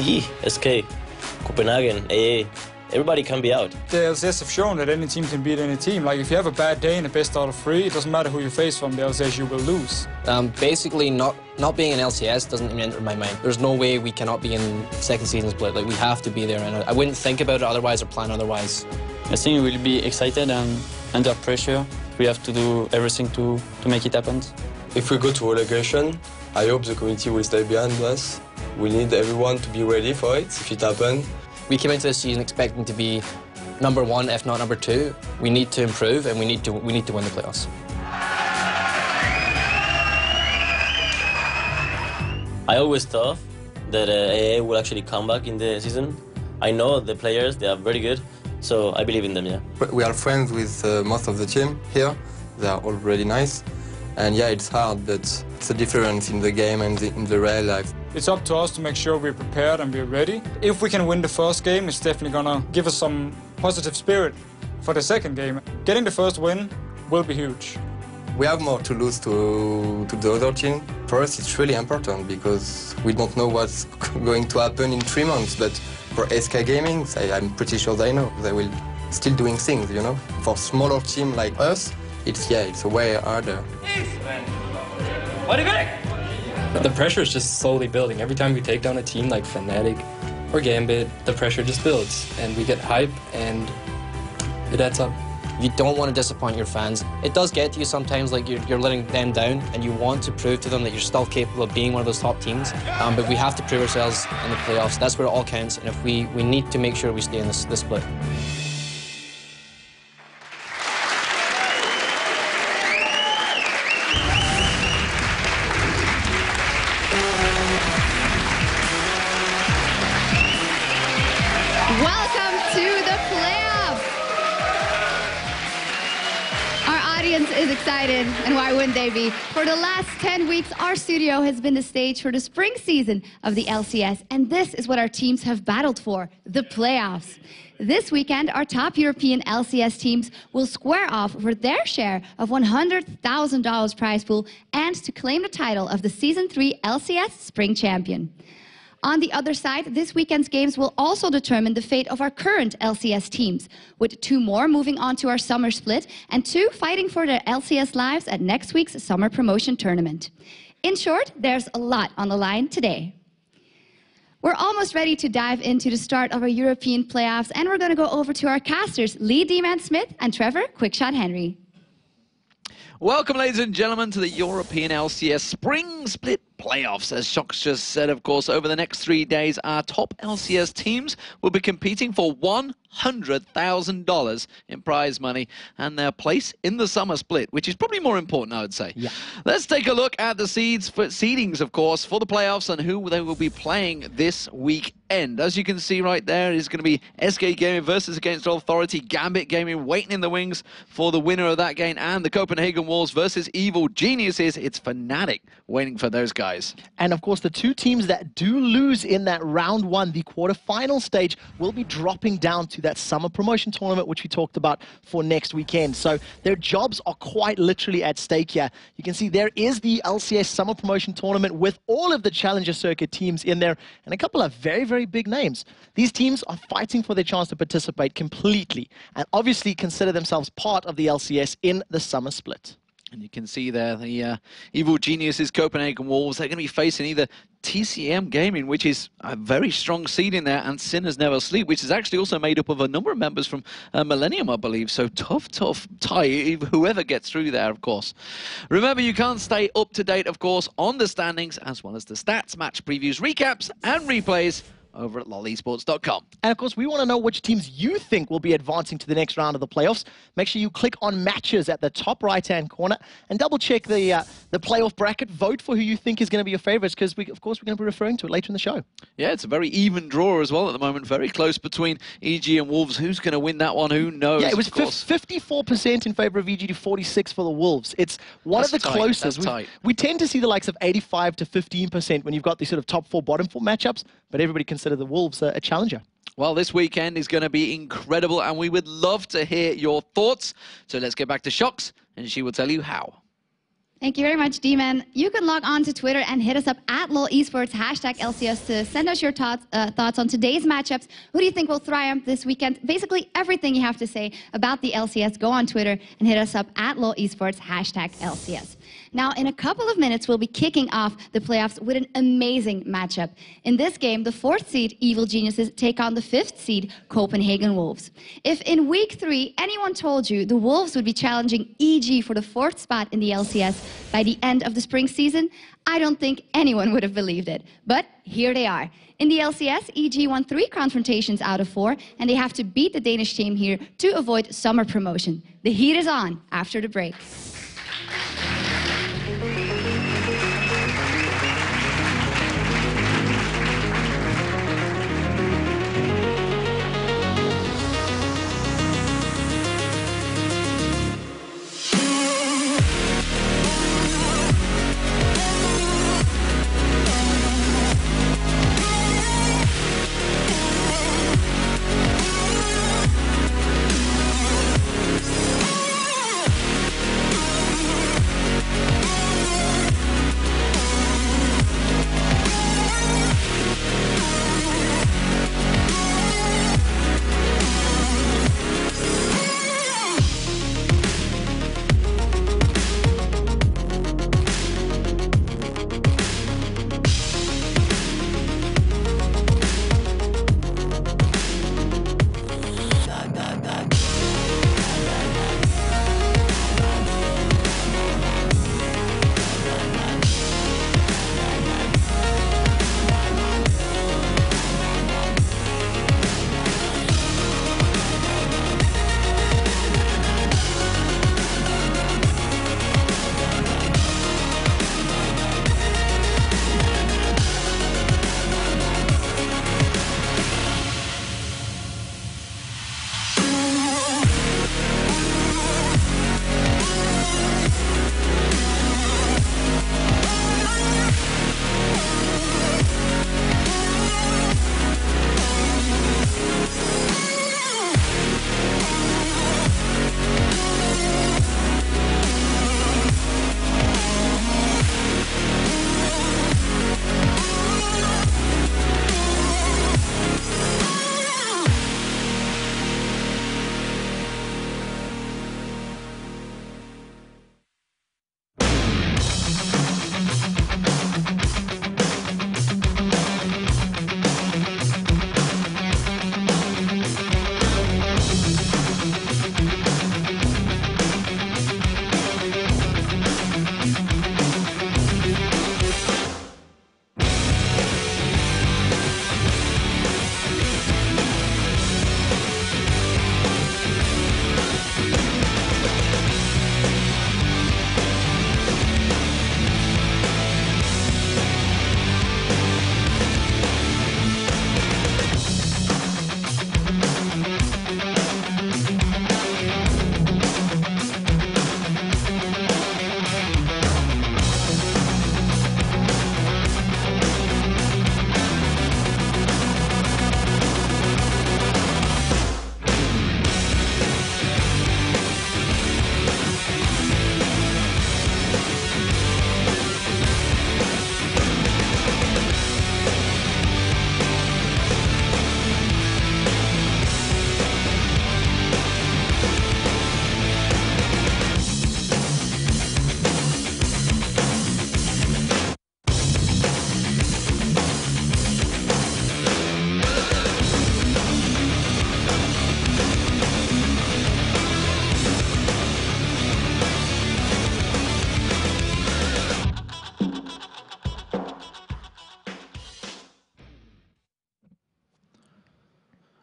TE, SK, Copenhagen, AA. Everybody can be out. The LCS have shown that any team can beat any team. Like, if you have a bad day in the best out of 3, it doesn't matter who you face from the LCS, you will lose. Basically, not being in LCS doesn't even enter my mind. There's no way we cannot be in second season split. Like, we have to be there, and I wouldn't think about it otherwise or plan otherwise. I think we will be excited and under pressure. We have to do everything to make it happen. If we go to relegation, I hope the community will stay behind us. We need everyone to be ready for it if it happens. We came into this season expecting to be number 1, if not number 2. We need to improve, and we need to win the playoffs. I always thought that AA will actually come back in the season. I know the players, they are very good, so I believe in them, yeah. We are friends with most of the team here. They are all really nice. And yeah, it's hard, but it's a difference in the game and in the real life. It's up to us to make sure we're prepared and we're ready. If we can win the first game, it's definitely gonna give us some positive spirit for the second game. Getting the first win will be huge. We have more to lose to the other team. For us, it's really important because we don't know what's going to happen in 3 months. But for SK Gaming, I'm pretty sure they know. They will still doing things, you know. For smaller team like us, it's way harder. The pressure is just slowly building. Every time we take down a team like Fnatic or Gambit, the pressure just builds, and we get hype, and it adds up. You don't want to disappoint your fans. It does get to you sometimes, like you're letting them down, and you want to prove to them that you're still capable of being one of those top teams. But we have to prove ourselves in the playoffs. That's where it all counts, and if we need to make sure we stay in this split. Welcome to the playoffs. Our audience is excited, and why wouldn't they be? For the last 10 weeks, our studio has been the stage for the spring season of the LCS, and this is what our teams have battled for, the playoffs. This weekend, our top European LCS teams will square off for their share of $100,000 prize pool and to claim the title of the Season 3 LCS Spring Champion. On the other side, this weekend's games will also determine the fate of our current LCS teams, with 2 more moving on to our summer split and 2 fighting for their LCS lives at next week's summer promotion tournament. In short, there's a lot on the line today. We're almost ready to dive into the start of our European playoffs, and we're going to go over to our casters, Lee D-Man Smith and Trevor Quickshot Henry. Welcome, ladies and gentlemen, to the European LCS Spring Split Playoffs. As Shox just said, of course, over the next 3 days, our top LCS teams will be competing for $100,000 in prize money and their place in the summer split, which is probably more important, I would say. Yeah. Let's take a look at the seedings, of course, for the playoffs and who they will be playing this weekend. As you can see right there, is going to be SK Gaming versus Against Authority, Gambit Gaming waiting in the wings for the winner of that game, and the Copenhagen Wolves versus Evil Geniuses. It's Fnatic waiting for those guys. And of course, the 2 teams that do lose in that round 1, the quarterfinal stage, will be dropping down to that summer promotion tournament, which we talked about for next weekend. So their jobs are quite literally at stake here. You can see there is the LCS summer promotion tournament with all of the Challenger Circuit teams in there and a couple of very, very big names. These teams are fighting for their chance to participate completely and obviously consider themselves part of the LCS in the summer split. And you can see there the Evil Geniuses, Copenhagen Wolves. They're going to be facing either TCM Gaming, which is a very strong seed in there, and Sinners Never Sleep, which is actually also made up of a number of members from Millennium, I believe. So tough tie, whoever gets through there, of course. Remember, you can't stay up to date, of course, on the standings, as well as the stats, match previews, recaps, and replays over at lolesports.com. And of course, we want to know which teams you think will be advancing to the next round of the playoffs. Make sure you click on matches at the top right-hand corner and double check the playoff bracket. Vote for who you think is going to be your favorites, because of course we're going to be referring to it later in the show. Yeah, it's a very even draw as well at the moment. Very close between EG and Wolves. Who's going to win that one? Who knows? Yeah, it was 54% in favor of EG to 46% for the Wolves. It's one of the closest. We tend to see the likes of 85 to 15% when you've got these sort of top 4, bottom 4 matchups, but everybody consider the Wolves a challenger. Well, this weekend is going to be incredible, and we would love to hear your thoughts. So let's get back to Shox, and she will tell you how. Thank you very much, D-Man. You can log on to Twitter and hit us up at LOL Esports, #LCS, to send us your thoughts on today's matchups. Who do you think will triumph this weekend? Basically, everything you have to say about the LCS, go on Twitter and hit us up at LOL Esports, #LCS. Now, in a couple of minutes, we'll be kicking off the playoffs with an amazing matchup. In this game, the 4th seed Evil Geniuses take on the 5th seed Copenhagen Wolves. If in week 3 anyone told you the Wolves would be challenging EG for the 4th spot in the LCS by the end of the spring season, I don't think anyone would have believed it. But here they are. In the LCS, EG won 3 confrontations out of 4, and they have to beat the Danish team here to avoid summer promotion. The heat is on after the break.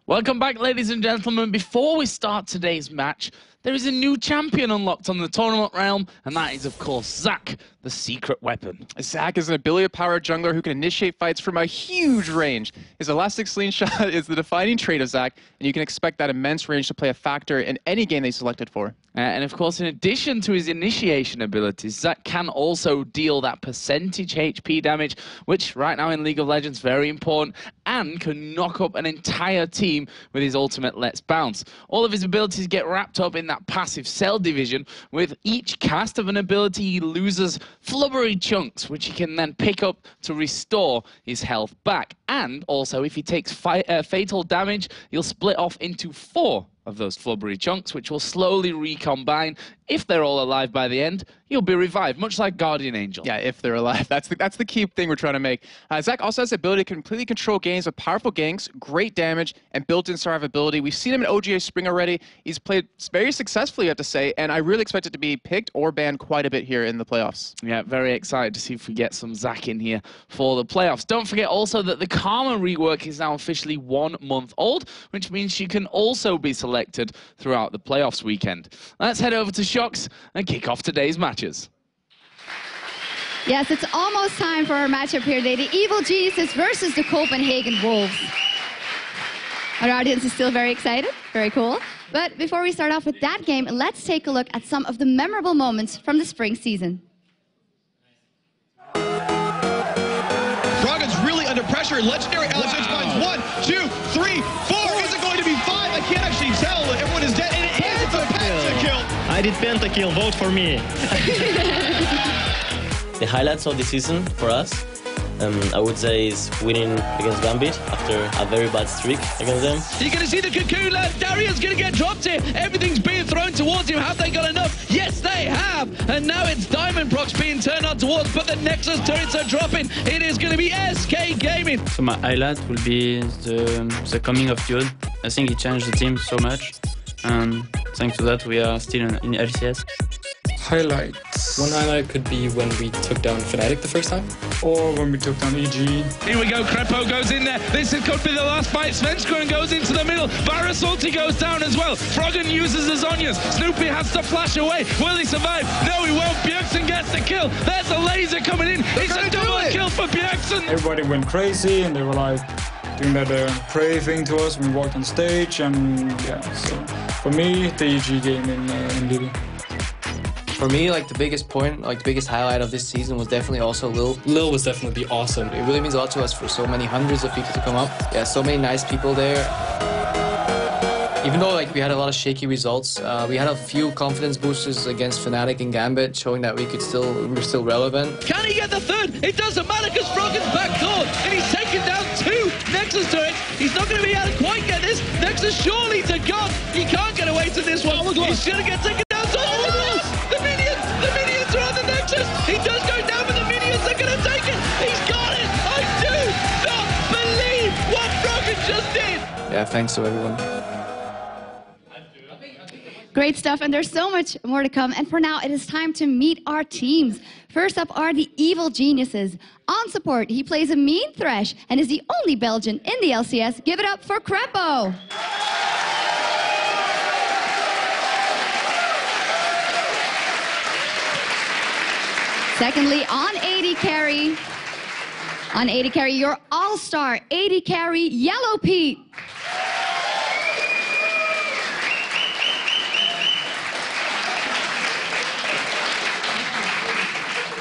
Welcome back, ladies and gentlemen. Before we start today's match, there is a new champion unlocked on the tournament realm, and that is, of course, Zac, the secret weapon. Zac is an ability-powered jungler who can initiate fights from a huge range. His elastic slingshot is the defining trait of Zac, and you can expect that immense range to play a factor in any game they selected for. And of course, in addition to his initiation abilities, Zac can also deal that percentage HP damage, which right now in League of Legends very important, and can knock up an entire team with his ultimate Let's Bounce. All of his abilities get wrapped up in that passive Cell division. With each cast of an ability, he loses flubbery chunks, which he can then pick up to restore his health back. And also, if he takes fatal damage, he'll split off into 4 of those flubbery chunks, which will slowly recombine. If they're all alive by the end, he'll be revived, much like Guardian Angel. Yeah, if they're alive. That's the key thing we're trying to make. Zac also has the ability to completely control games with powerful ganks, great damage, and built-in survivability. We've seen him in OGA Spring already. He's played very successfully, I have to say, and I really expect it to be picked or banned quite a bit here in the playoffs. Yeah, very excited to see if we get some Zac in here for the playoffs. Don't forget also that the Karma rework is now officially 1 month old, which means she can also be selected throughout the playoffs weekend. Let's head over to Shox and kick off today's matches. Yes, it's almost time for our matchup here today. The Evil Geniuses versus the Copenhagen Wolves. Our audience is still very excited. Very cool. But before we start off with that game, let's take a look at some of the memorable moments from the spring season. Froggen's really under pressure. Legendary LCS finds 1, 2, 3, 4. Is it going to be 5? I can't actually tell. Everyone is dead. And it is a pentakill. I did pentakill. Vote for me. The highlights of the season for us, I would say, is winning against Gambit after a very bad streak against them. You're going to see the Cocoon left. Darius going to get dropped here. Everything's being thrown towards him. Have they got enough? Yes, they have. And now it's Diamond Procs being turned on towards, but the Nexus turrets are dropping. It is going to be SK Gaming. So my highlight will be the coming of Yod. I think he changed the team so much, and thanks to that we are still in LCS. Highlights. One highlight could be when we took down Fnatic the first time. Or when we took down EG. Here we go, Crepo goes in there. This could be the last fight. Svenskron goes into the middle. Barasalty goes down as well. Froggen uses the Zhonya's. Snoopy has to flash away. Will he survive? No, he won't. Bjergsen gets the kill. There's a laser coming in. It's a double kill for Bjergsen. Everybody went crazy and they were like doing that prey thing to us when we walked on stage. And yeah, so for me, the EG game in Lille. For me, like the biggest point, like the biggest highlight of this season was definitely also Lille. Lille was definitely awesome. It really means a lot to us for so many hundreds of people to come up. Yeah, so many nice people there. Even though like we had a lot of shaky results, we had a few confidence boosters against Fnatic and Gambit, showing that we were still relevant. Can he get the third? It doesn't matter because Froggen's backdoor and he's taken down 2 Nexus turrets. He's not going to be able to quite get this. Nexus surely to God. He can't get away to this one. He's going to get taken down. The minions are on the Nexus. He does go down, but the minions are going to take it. He's got it. I do not believe what Froggen just did. Yeah, thanks to everyone. Great stuff, and there's so much more to come. And for now, it is time to meet our teams. First up are the Evil Geniuses. On support, he plays a mean Thresh and is the only Belgian in the LCS. Give it up for Crepo. Secondly, on AD carry. On AD carry, your all-star AD carry, Yellow Pete.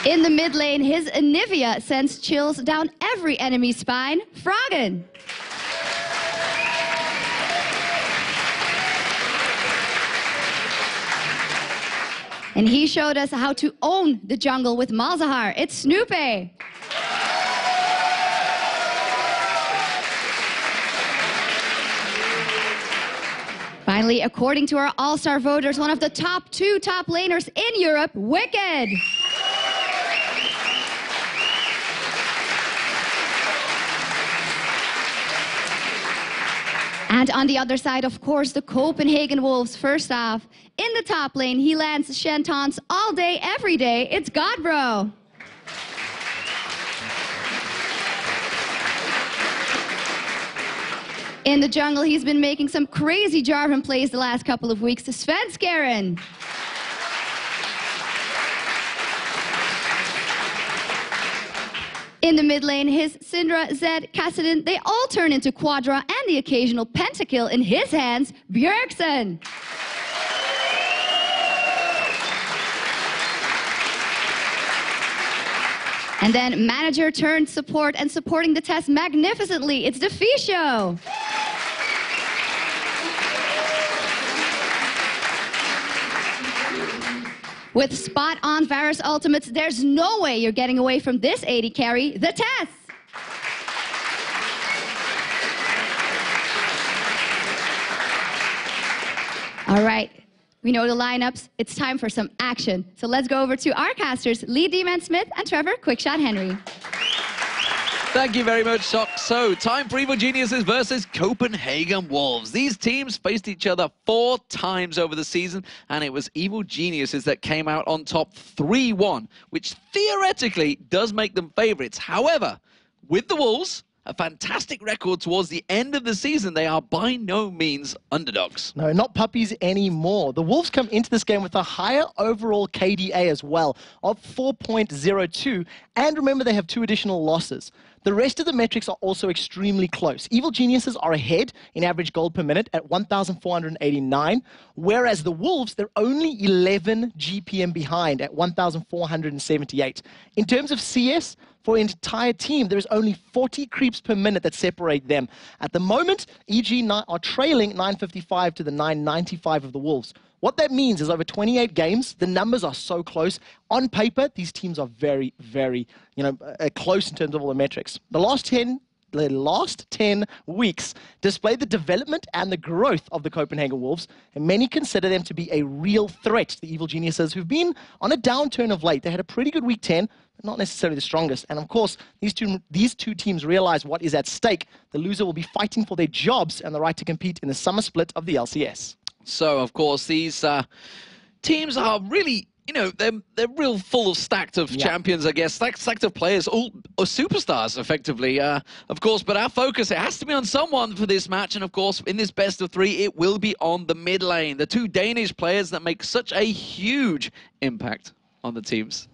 In the mid lane, his Anivia sends chills down every enemy's spine, Froggen. And he showed us how to own the jungle with Malzahar. It's Snoopy. Finally, according to our all-star voters, one of the top 2 top laners in Europe, Wicked. And on the other side, of course, the Copenhagen Wolves. First off, in the top lane, he lands Shantons all day, every day. It's Godbro. In the jungle, he's been making some crazy Jarvan plays the last couple of weeks. Svenskron. In the mid lane, his Syndra, Zed, Kassadin, they all turn into Quadra and the occasional pentakill in his hands, Bjergsen. And then manager turned support and supporting the test magnificently, it's the Fee Show. With spot-on Varus ultimates, there's no way you're getting away from this 80 carry, the test. All right, we know the lineups. It's time for some action. So let's go over to our casters, Lee D-Man Smith and Trevor Quickshot Henry. Thank you very much, Sock. So, time for Evil Geniuses versus Copenhagen Wolves. These teams faced each other 4 times over the season, and it was Evil Geniuses that came out on top 3-1, which theoretically does make them favorites. However, with the Wolves, a fantastic record towards the end of the season, they are by no means underdogs. No, not puppies anymore. The Wolves come into this game with a higher overall KDA as well of 4.02. And remember, they have 2 additional losses. The rest of the metrics are also extremely close. Evil Geniuses are ahead in average gold per minute at 1,489, whereas the Wolves, they're only 11 GPM behind at 1,478. In terms of CS, for an entire team, there is only 40 creeps per minute that separate them. At the moment, EG are trailing 955 to the 995 of the Wolves. What that means is over 28 games, the numbers are so close. On paper, these teams are very, very, close in terms of all the metrics. The last 10 weeks displayed the development and the growth of the Copenhagen Wolves, and many consider them to be a real threat to the Evil Geniuses, who've been on a downturn of late. They had a pretty good week 10, but not necessarily the strongest. And of course, these two teams realize what is at stake. The loser will be fighting for their jobs and the right to compete in the summer split of the LCS. So, of course, these teams are really, they're real full of stacked of champions, I guess, stacked of players, all superstars, effectively, of course. But our focus, it has to be on someone for this match. And, of course, in this best of 3, it will be on the mid lane. The 2 Danish players that make such a huge impact on the teams.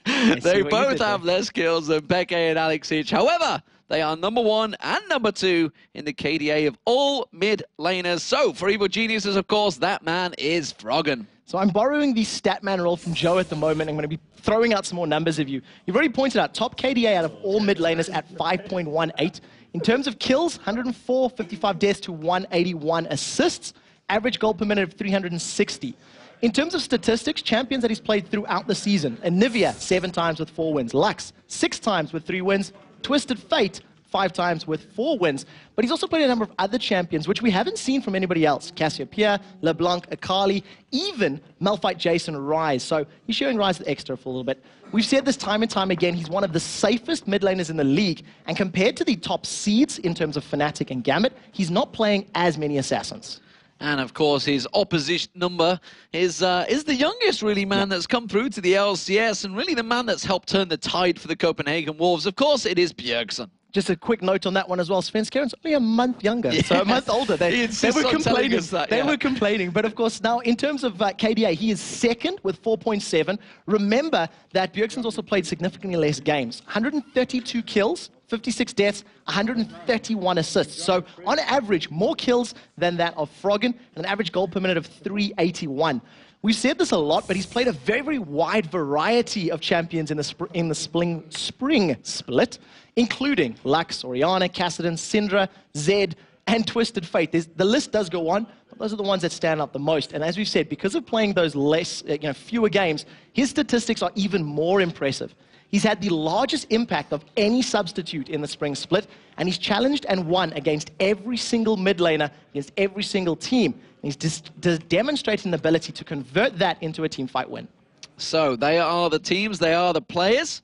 They both have less kills than Peke and Alexic. However, they are number 1 and number 2 in the KDA of all mid laners. So, for Evil Geniuses, of course, that man is Froggen. So I'm borrowing the Statman role from Joe at the moment. I'm going to be throwing out some more numbers of you. You've already pointed out top KDA out of all mid laners at 5.18. In terms of kills, 104, 55 deaths to 181 assists. Average gold per minute of 360. In terms of statistics, champions that he's played throughout the season. Anivia, 7 times with 4 wins. Lux, 6 times with 3 wins. Twisted Fate, 5 times with 4 wins. But he's also played a number of other champions, which we haven't seen from anybody else. Cassiopeia, LeBlanc, Akali, even Malphite Jason Rise. So he's showing Rise the extra for a little bit. We've said this time and time again, he's one of the safest mid laners in the league. And compared to the top seeds in terms of Fnatic and Gambit, he's not playing as many assassins. And, of course, his opposition number is the youngest, really, man that's come through to the LCS, and really the man that's helped turn the tide for the Copenhagen Wolves. Of course, it is Bjergsen. Just a quick note on that one as well. Sven Skaren's only a month younger, so a month older. They were complaining. They were complaining. But, of course, now, in terms of KDA, he is second with 4.7. Remember that Bjergsen's also played significantly less games. 132 kills. 56 deaths, 131 assists. So, on average, more kills than that of Froggen, and an average gold per minute of 381. We've said this a lot, but he's played a very, very wide variety of champions in the spring split, including Lux, Orianna, Kassadin, Syndra, Zed, and Twisted Fate. The list does go on, but those are the ones that stand out the most. And as we've said, because of playing those fewer games, his statistics are even more impressive. He's had the largest impact of any substitute in the spring split, and he's challenged and won against every single mid laner, against every single team. And he's demonstrated an ability to convert that into a team fight win. So they are the teams, they are the players.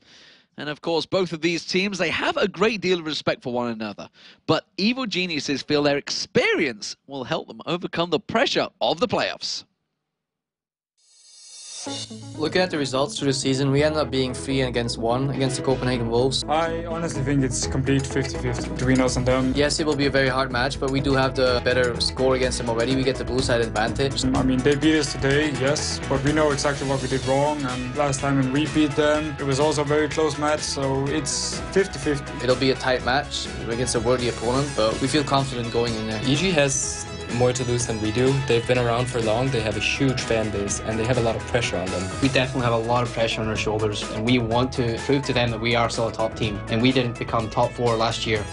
And of course, both of these teams, they have a great deal of respect for one another. But Evil Geniuses feel their experience will help them overcome the pressure of the playoffs. Looking at the results through the season, we end up being 3 against 1 against the Copenhagen Wolves. I honestly think it's complete 50-50 between us and them. Yes, it will be a very hard match, but we do have the better score against them already. We get the blue side advantage. I mean, they beat us today, yes, but we know exactly what we did wrong. And last time when we beat them, it was also a very close match, so it's 50-50. It'll be a tight match against a worthy opponent, but we feel confident going in there. EG has more to lose than we do. They've been around for long, they have a huge fan base, and they have a lot of pressure on them. We definitely have a lot of pressure on our shoulders, and we want to prove to them that we are still a top team. And we didn't become top 4 last year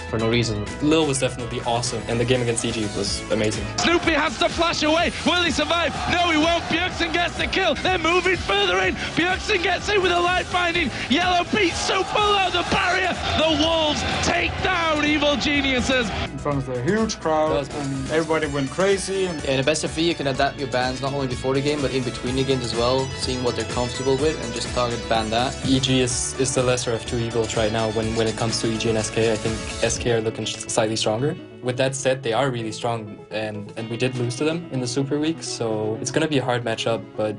for no reason. Lil was definitely awesome, and the game against EG was amazing. Snoopy has to flash away. Will he survive? No, he won't. Bjergsen gets the kill. They're moving further in. Bjergsen gets in with a light finding. Yellow beats so below the barrier. The Wolves take down Evil Geniuses. In front of the huge crowd, and everybody went crazy. And in a best of 3, you can adapt your bans not only before the game, but in between the games as well, seeing what they're comfortable with, and just target ban that. EG is the lesser of 2 evils right now when it comes to EG and SK. I think SK are looking slightly stronger. With that said, they are really strong, and we did lose to them in the Super Week, so it's going to be a hard matchup, but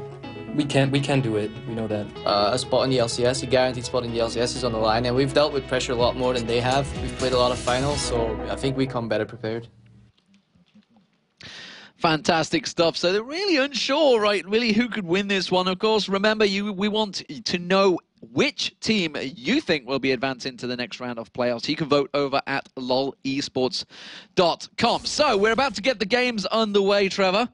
we can do it. We know that. A spot in the LCS, a guaranteed spot in the LCS is on the line, and we've dealt with pressure a lot more than they have. We've played a lot of finals, so I think we come better prepared. Fantastic stuff. So they're really unsure, right, really, who could win this one. Of course, remember, we want to know which team you think will be advancing to the next round of playoffs. You can vote over at lolesports.com. So we're about to get the games underway, Trevor.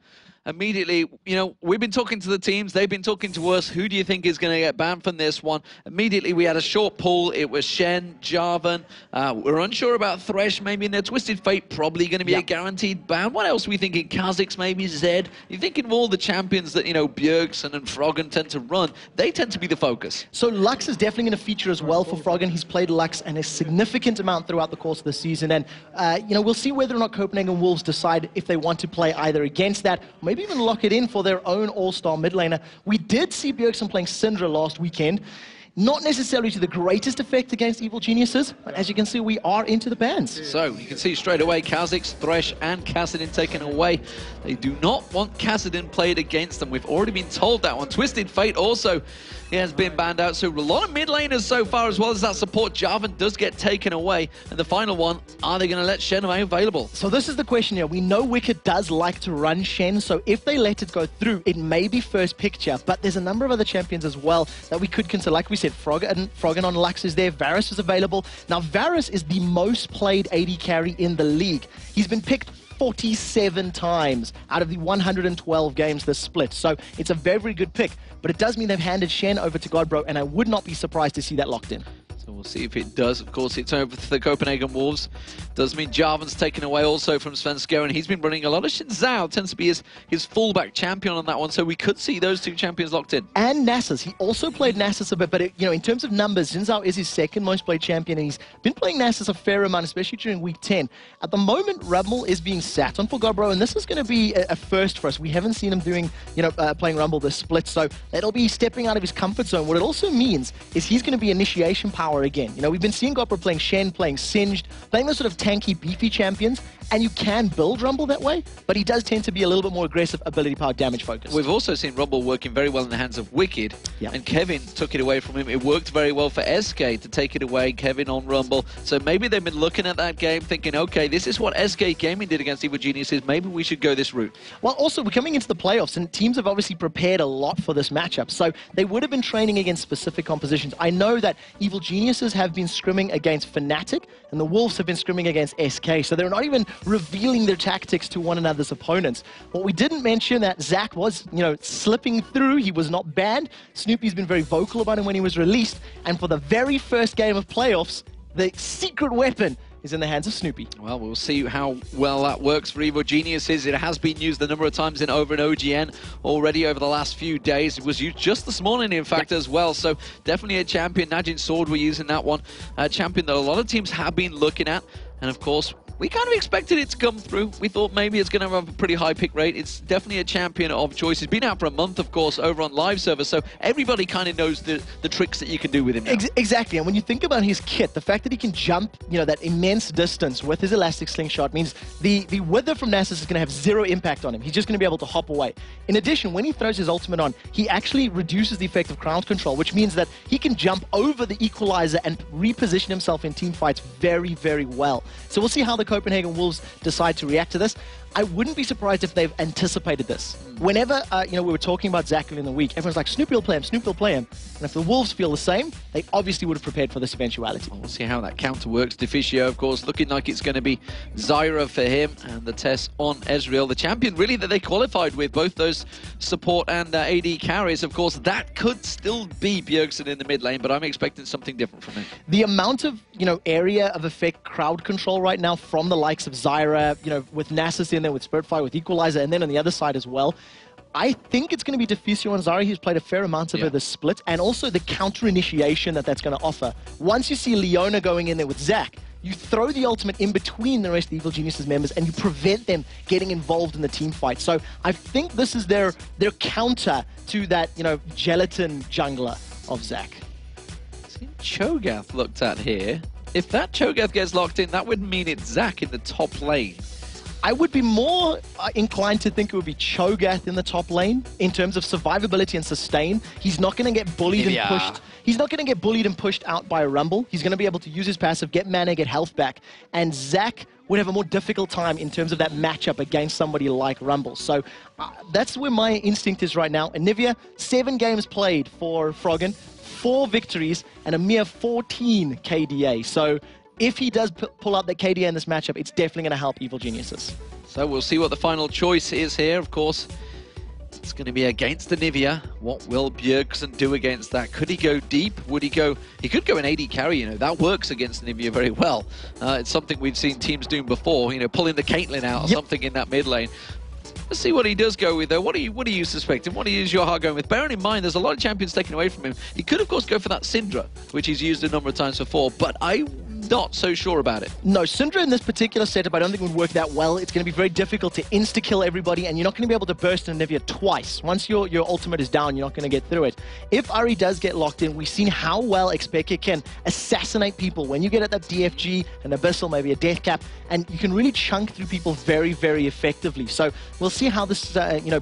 Immediately, you know, we've been talking to the teams, they've been talking to us. Who do you think is going to get banned from this one? Immediately, we had a short poll. It was Shen, Jarvan. We're unsure about Thresh, maybe in their Twisted Fate, probably going to be a guaranteed ban. What else are we thinking? Kha'Zix, maybe Zed. You're thinking of all the champions that, you know, Bjergsen and Froggen tend to run. They tend to be the focus. So Lux is definitely going to feature as well for Froggen. He's played Lux and a significant amount throughout the course of the season. And, you know, we'll see whether or not Copenhagen Wolves decide if they want to play either against that, or maybe even lock it in for their own all-star mid laner. We did see Bjergsen playing Syndra last weekend. Not necessarily to the greatest effect against Evil Geniuses, but as you can see, we are into the bans. So you can see straight away Kha'Zix, Thresh, and Kassadin taken away. They do not want Kassadin played against them. We've already been told that one. Twisted Fate also has been banned out. So a lot of mid laners so far, as well as that support. Jarvan does get taken away. And the final one, are they going to let Shen available? So this is the question here. We know Wicked does like to run Shen, so if they let it go through, it may be first picture. But there's a number of other champions as well that we could consider. Like we said, Froggen on Lux is there. Varus is available. Now, Varus is the most played AD carry in the league. He's been picked 47 times out of the 112 games this split. So it's a very, very good pick. But it does mean they've handed Shen over to Godbro, and I would not be surprised to see that locked in. So we'll see if it does. Of course, it's over to the Copenhagen Wolves. Does mean Jarvan's taken away also from Svenskeren. He's been running a lot of Xin Zhao. Tends to be his fullback champion on that one. So we could see those two champions locked in. And Nasus. He also played Nasus a bit. But, you know, in terms of numbers, Xin Zhao is his second most played champion. And he's been playing Nasus a fair amount, especially during week 10. At the moment, Rumble is being sat on for Godbro. And this is going to be a first for us. We haven't seen him doing, you know, playing Rumble this split. So that'll be stepping out of his comfort zone. What it also means is he's going to be initiation power again. You know, we've been seeing Godbro playing Shen, playing Singed, playing those sort of tanky, beefy champions, and you can build Rumble that way, but he does tend to be a little bit more aggressive, ability power, damage focused. We've also seen Rumble working very well in the hands of Wicked, and Kevin took it away from him. It worked very well for SK to take it away, Kevin on Rumble. So maybe they've been looking at that game thinking, okay, this is what SK Gaming did against Evil Geniuses. Maybe we should go this route. Well, also, we're coming into the playoffs, and teams have obviously prepared a lot for this matchup. So they would have been training against specific compositions. I know that Evil Geniuses have been scrimming against Fnatic, and the Wolves have been scrimming against SK. So they're not even revealing their tactics to one another's opponents. What we didn't mention that Zach was, you know, slipping through. He was not banned. Snoopy's been very vocal about him when he was released. And for the very first game of playoffs, the secret weapon is in the hands of Snoopy. Well, we'll see how well that works for Evil Geniuses. It has been used a number of times over in OGN already over the last few days. It was used just this morning, in fact, as well. So definitely a champion. Najin Sword, we're using that one. A champion that a lot of teams have been looking at. And of course, we kind of expected it to come through. We thought maybe it's going to have a pretty high pick rate. It's definitely a champion of choice. He's been out for a month, of course, over on live server, so everybody kind of knows the tricks that you can do with him now. Exactly, and when you think about his kit, the fact that he can jump, you know, that immense distance with his elastic slingshot means the wither from Nasus is going to have zero impact on him. He's just going to be able to hop away. In addition, when he throws his ultimate on, he actually reduces the effect of crowd control, which means that he can jump over the equalizer and reposition himself in team fights very, very well. So we'll see how the Copenhagen Wolves decide to react to this. I wouldn't be surprised if they've anticipated this. Whenever, we were talking about Zach in the week, everyone's like, Snoopy will play him, Snoopy will play him. And if the Wolves feel the same, they obviously would have prepared for this eventuality. We'll see how that counter works. Deficio, of course, looking like it's going to be Zyra for him, and the test on Ezreal, the champion really that they qualified with, both those support and AD carries. Of course, that could still be Bjergsen in the mid lane, but I'm expecting something different from him. The amount of, area of effect crowd control right now from the likes of Zyra, with Nasus in there, with Spurtfire, with Equalizer, and then on the other side as well, I think it's going to be Deficio and Zyra. He's played a fair amount of the split, and also the counter initiation that's going to offer. Once you see Leona going in there with Zac, you throw the ultimate in between the rest of the Evil Geniuses members, and you prevent them getting involved in the team fight. So I think this is their counter to that, gelatin jungler of Zac. Cho'Gath looked at here. If that Cho'Gath gets locked in, that would mean it's Zac in the top lane. I would be more inclined to think it would be Cho'Gath in the top lane in terms of survivability and sustain. He's not going to get bullied and pushed. He's not going to get bullied and pushed out by a Rumble. He's going to be able to use his passive, get mana, get health back. And Zac would have a more difficult time in terms of that matchup against somebody like Rumble. So that's where my instinct is right now. Anivia, 7 games played for Froggen, 4 victories, and a mere 14 KDA. So if he does pull out that KDA in this matchup, it's definitely going to help Evil Geniuses. So we'll see what the final choice is here. Of course, it's going to be against Anivia. What will Bjergsen do against that? Could he go deep? Would he go... He could go an AD carry, That works against Anivia very well. It's something we've seen teams doing before, pulling the Caitlyn out or something in that mid lane. Let's see what he does go with, though. What are you suspecting? What is your heart going with? Bearing in mind, there's a lot of champions taken away from him. He could, of course, go for that Syndra, which he's used a number of times before, but I'm not so sure about it. No, Syndra in this particular setup I don't think would work that well. It's going to be very difficult to insta-kill everybody, and you're not going to be able to burst Anivia twice. Once your ultimate is down, you're not going to get through it. If Ahri does get locked in, we've seen how well Xpeke can assassinate people. When you get at that DFG, an Abyssal, maybe a Death Cap, and you can really chunk through people very, very effectively. So we'll see how this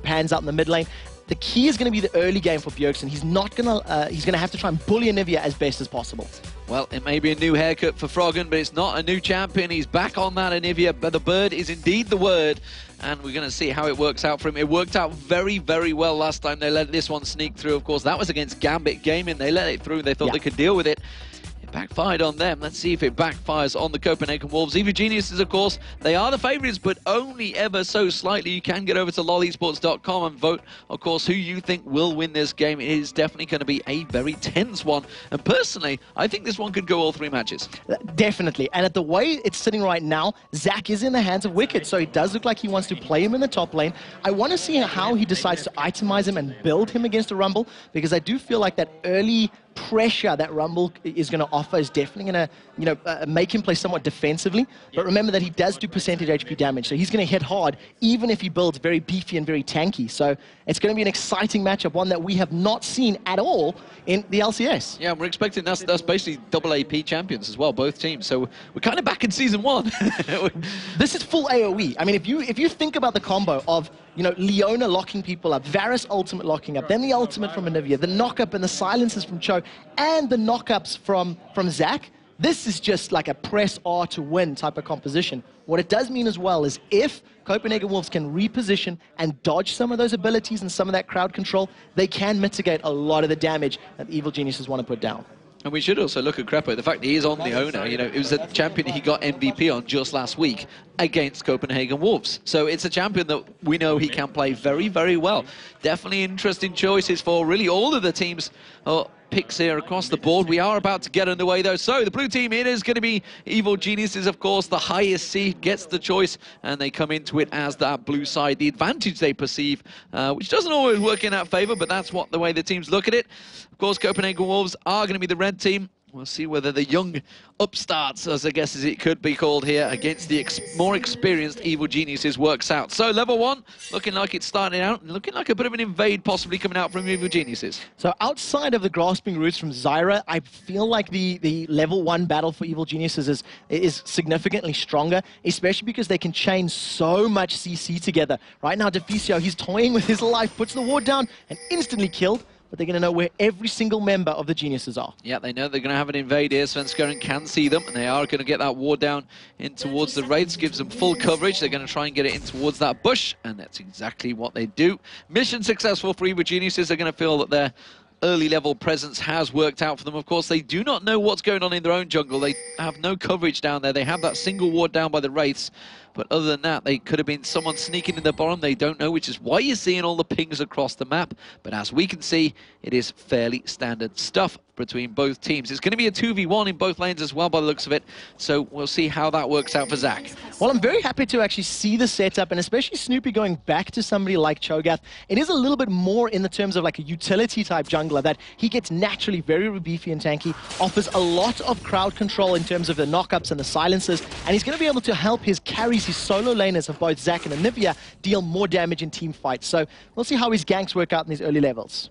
pans out in the mid lane. The key is going to be the early game for Bjergsen. He's not going to. He's going to have to try and bully Anivia as best as possible. Well, it may be a new haircut for Froggen, but it's not a new champion. He's back on that Anivia, but the bird is indeed the word, and we're going to see how it works out for him. It worked out very, very well last time they let this one sneak through. Of course, that was against Gambit Gaming. They let it through. They thought they could deal with it. Backfired on them. Let's see if it backfires on the Copenhagen Wolves. Evil Geniuses, of course, they are the favourites, but only ever so slightly. You can get over to lolesports.com and vote, of course, who you think will win this game. It is definitely going to be a very tense one. And personally, I think this one could go all 3 matches. Definitely. And at the way it's sitting right now, Zac is in the hands of Wicked, so it does look like he wants to play him in the top lane. I want to see how he decides to itemize him and build him against a Rumble, because I do feel like that early pressure that Rumble is going to offer is definitely going to, make him play somewhat defensively. But remember that he does do percentage HP damage, so he's going to hit hard, even if he builds very beefy and very tanky. So it's going to be an exciting matchup, one that we have not seen at all in the LCS. Yeah, we're expecting that's basically double AP champions as well, both teams. So we're kind of back in Season 1. This is full AoE. I mean, if you think about the combo of Leona locking people up, Varus ultimate locking up, then the ultimate from Anivia, the knock-up and the silences from Cho, and the knock-ups from Zac, this is just like a press R to win type of composition. What it does mean as well is if Copenhagen Wolves can reposition and dodge some of those abilities and some of that crowd control, they can mitigate a lot of the damage that the Evil Geniuses want to put down. And we should also look at Crepo. The fact that he is on the owner, it was a champion he got MVP on just last week against Copenhagen Wolves. So it's a champion that we know he can play very, very well. Definitely interesting choices for really all of the teams. Picks here across the board. We are about to get underway though. So the blue team, it is going to be Evil Geniuses, of course. The highest seed gets the choice, and they come into it as that blue side. The advantage they perceive, which doesn't always work in that favor, but that's the way the teams look at it. Of course, Copenhagen Wolves are going to be the red team. We'll see whether the young upstarts, as I guess as it could be called here, against the more experienced Evil Geniuses works out. So level 1, looking like it's starting out, and looking like a bit of an invade possibly coming out from Evil Geniuses. So outside of the grasping roots from Zyra, I feel like the level 1 battle for Evil Geniuses is significantly stronger, especially because they can chain so much CC together. Right now, Deficio, he's toying with his life, puts the ward down, and instantly killed. but they're going to know where every single member of the Geniuses are. Yeah, they know they're going to have an invade here. Svenskeren can see them, and they are going to get that ward down in towards the Wraiths, gives them full coverage. They're going to try and get it in towards that bush, and that's exactly what they do. Mission successful for Evo Geniuses. They're going to feel that their early level presence has worked out for them. Of course, they do not know what's going on in their own jungle. They have no coverage down there. They have that single ward down by the Wraiths. But other than that, they could have been someone sneaking in the bottom. They don't know, which is why you're seeing all the pings across the map. But as we can see, it is fairly standard stuff between both teams. It's going to be a 2v1 in both lanes as well by the looks of it. So we'll see how that works out for Zach. Well, I'm very happy to actually see the setup, and especially Snoopy going back to somebody like Cho'Gath. It is a little bit more in the terms of like a utility type jungler that he gets naturally very beefy and tanky, offers a lot of crowd control in terms of the knockups and the silences, and he's going to be able to help his carries, his solo laners of both Zach and Anivia deal more damage in team fights. So we'll see how his ganks work out in these early levels.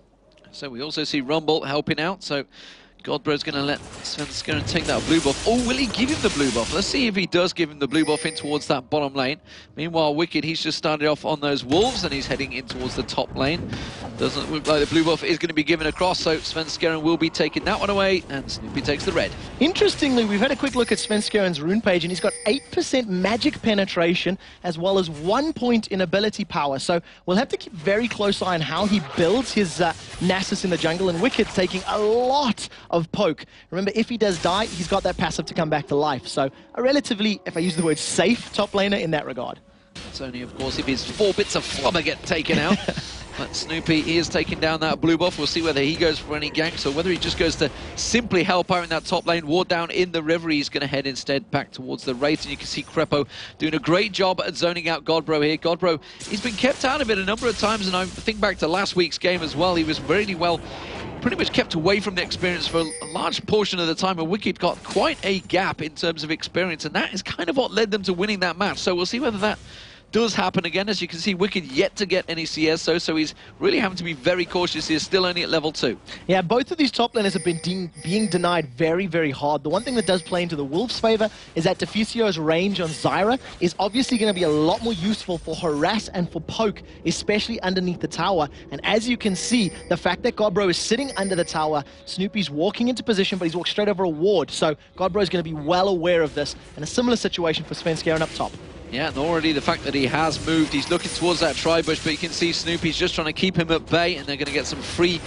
So we also see Rumble helping out. So Godbro's going to let Svenskeren take that blue buff. Or will he give him the blue buff? Let's see if he does give him the blue buff in towards that bottom lane. Meanwhile, Wicked, he's just started off on those wolves and he's heading in towards the top lane. Doesn't look like the blue buff is going to be given across, so Svenskeren will be taking that one away, and Snoopy takes the red. Interestingly, we've had a quick look at Svenskeren's rune page, and he's got 8% magic penetration, as well as 1 point in ability power. So we'll have to keep very close eye on how he builds his Nasus in the jungle, and Wicked's taking a lot of poke. Remember, if he does die, he's got that passive to come back to life. So a relatively, if I use the word safe, top laner in that regard. It's only, of course, if his 4 bits of flubber get taken out. But Snoopy, he is taking down that blue buff. We'll see whether he goes for any ganks or whether he just goes to simply help out in that top lane. Ward down in the river. He's going to head instead back towards the Wraith. And you can see Crepo doing a great job at zoning out Godbro here. Godbro, he's been kept out of it a number of times. And I think back to last week's game as well. He was really well, pretty much kept away from the experience for a large portion of the time. And Wicked got quite a gap in terms of experience. And that is kind of what led them to winning that match. So we'll see whether that does happen again. As you can see, Wicked yet to get any CS, so he's really having to be very cautious. He's still only at level 2. Yeah, both of these top laners have been being denied very hard. The one thing that does play into the Wolves' favor is that Deficio's range on Zyra is obviously going to be a lot more useful for harass and for poke, especially underneath the tower. And as you can see, the fact that Godbro is sitting under the tower, Snoopy's walking into position, but he's walked straight over a ward. So Godbro is going to be well aware of this, and a similar situation for Svenskeren up top. Yeah, and already the fact that he has moved, he's looking towards that tri-bush, but you can see Snoopy's just trying to keep him at bay, and they're going to get some free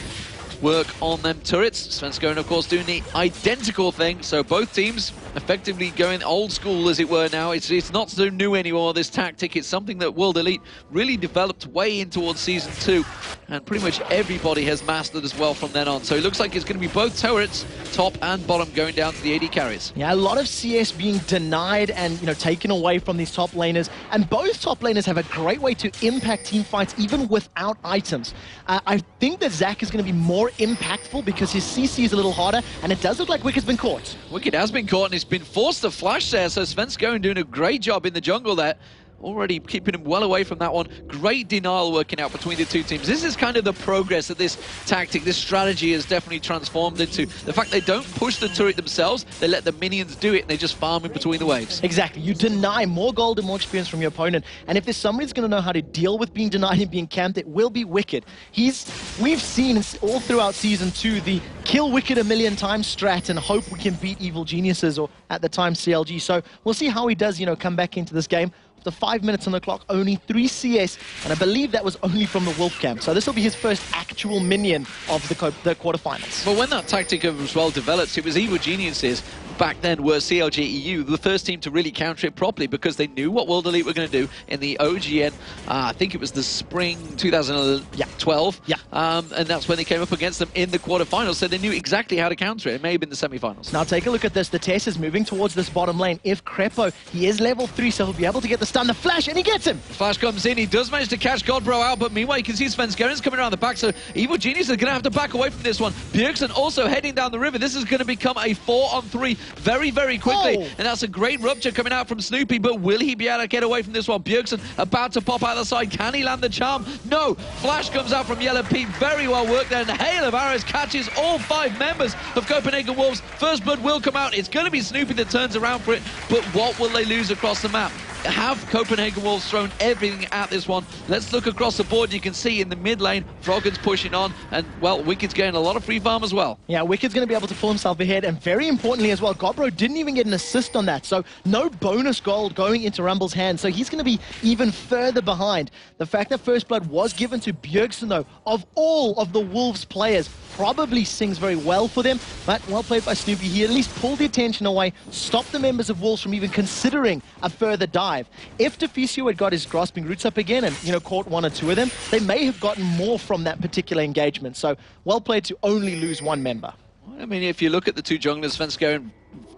work on them turrets. Svenskeren, of course, doing the identical thing, so both teams effectively going old school, as it were now. It's not so new anymore, this tactic. It's something that World Elite really developed way in towards Season 2, and pretty much everybody has mastered as well from then on. So it looks like it's going to be both turrets, top and bottom, going down to the AD carries. Yeah, a lot of CS being denied and, you know, taken away from these top laners, and both top laners have a great way to impact team fights even without items. I think that Zach is going to be more impactful because his CC is a little harder, and it does look like Wicked's been caught. Wicked has been caught, and he's been forced to flash there, so Svenskeren doing a great job in the jungle there. Already keeping him well away from that one. Great denial working out between the two teams. This is kind of the progress that this tactic, this strategy has definitely transformed into. The fact they don't push the turret themselves, they let the minions do it, and they just farm in between the waves. Exactly. You deny more gold and more experience from your opponent, and if there's somebody who's going to know how to deal with being denied and being camped, it will be Wicked. We've seen all throughout Season 2 the kill Wicked a million times strat and hope we can beat Evil Geniuses, or at the time CLG. So we'll see how he does, you know, come back into this game. The 5 minutes on the clock, only 3 CS, and I believe that was only from the Wolf camp. So this will be his first actual minion of the quarterfinals. But when that tactic was well developed, it was Evil Geniuses back then were CLG EU, the first team to really counter it properly, because they knew what World Elite were going to do in the OGN. I think it was the spring 2012. Yeah. And that's when they came up against them in the quarterfinals, so they knew exactly how to counter it. It may have been the semifinals. Now take a look at this. The Tess is moving towards this bottom lane. If Crepo, he is level 3, so he'll be able to get the stun, the flash, and he gets him. The flash comes in, he does manage to catch Godbro out, but meanwhile you can see Svenskeren's coming around the back, so Evil Genius is going to have to back away from this one. Bjergsen also heading down the river. This is going to become a 4-on-3 very quickly, and that's a great rupture coming out from Snoopy, but will he be able to get away from this one? Bjergsen about to pop out the side. Can he land the charm? No. Flash comes out from Yellow Pete. Very well worked there, and the hail of arrows catches all 5 members of Copenhagen Wolves. First blood will come out. It's going to be Snoopy that turns around for it, but what will they lose across the map? have Copenhagen Wolves thrown everything at this one. Let's look across the board. You can see in the mid lane, Froggen's pushing on, and, well, Wicked's getting a lot of free farm as well. Yeah, Wicked's going to be able to pull himself ahead, and very importantly as well, Godbro didn't even get an assist on that, so no bonus gold going into Rumble's hands, so he's going to be even further behind. The fact that First Blood was given to Bjergsen, though, of all of the Wolves players, probably sings very well for them, but well played by Snoopy. He at least pulled the attention away, stopped the members of Wolves from even considering a further dive. If Deficio had got his grasping roots up again and, caught one or two of them, they may have gotten more from that particular engagement. So well played to only lose one member. I mean, if you look at the two junglers, Svenskeren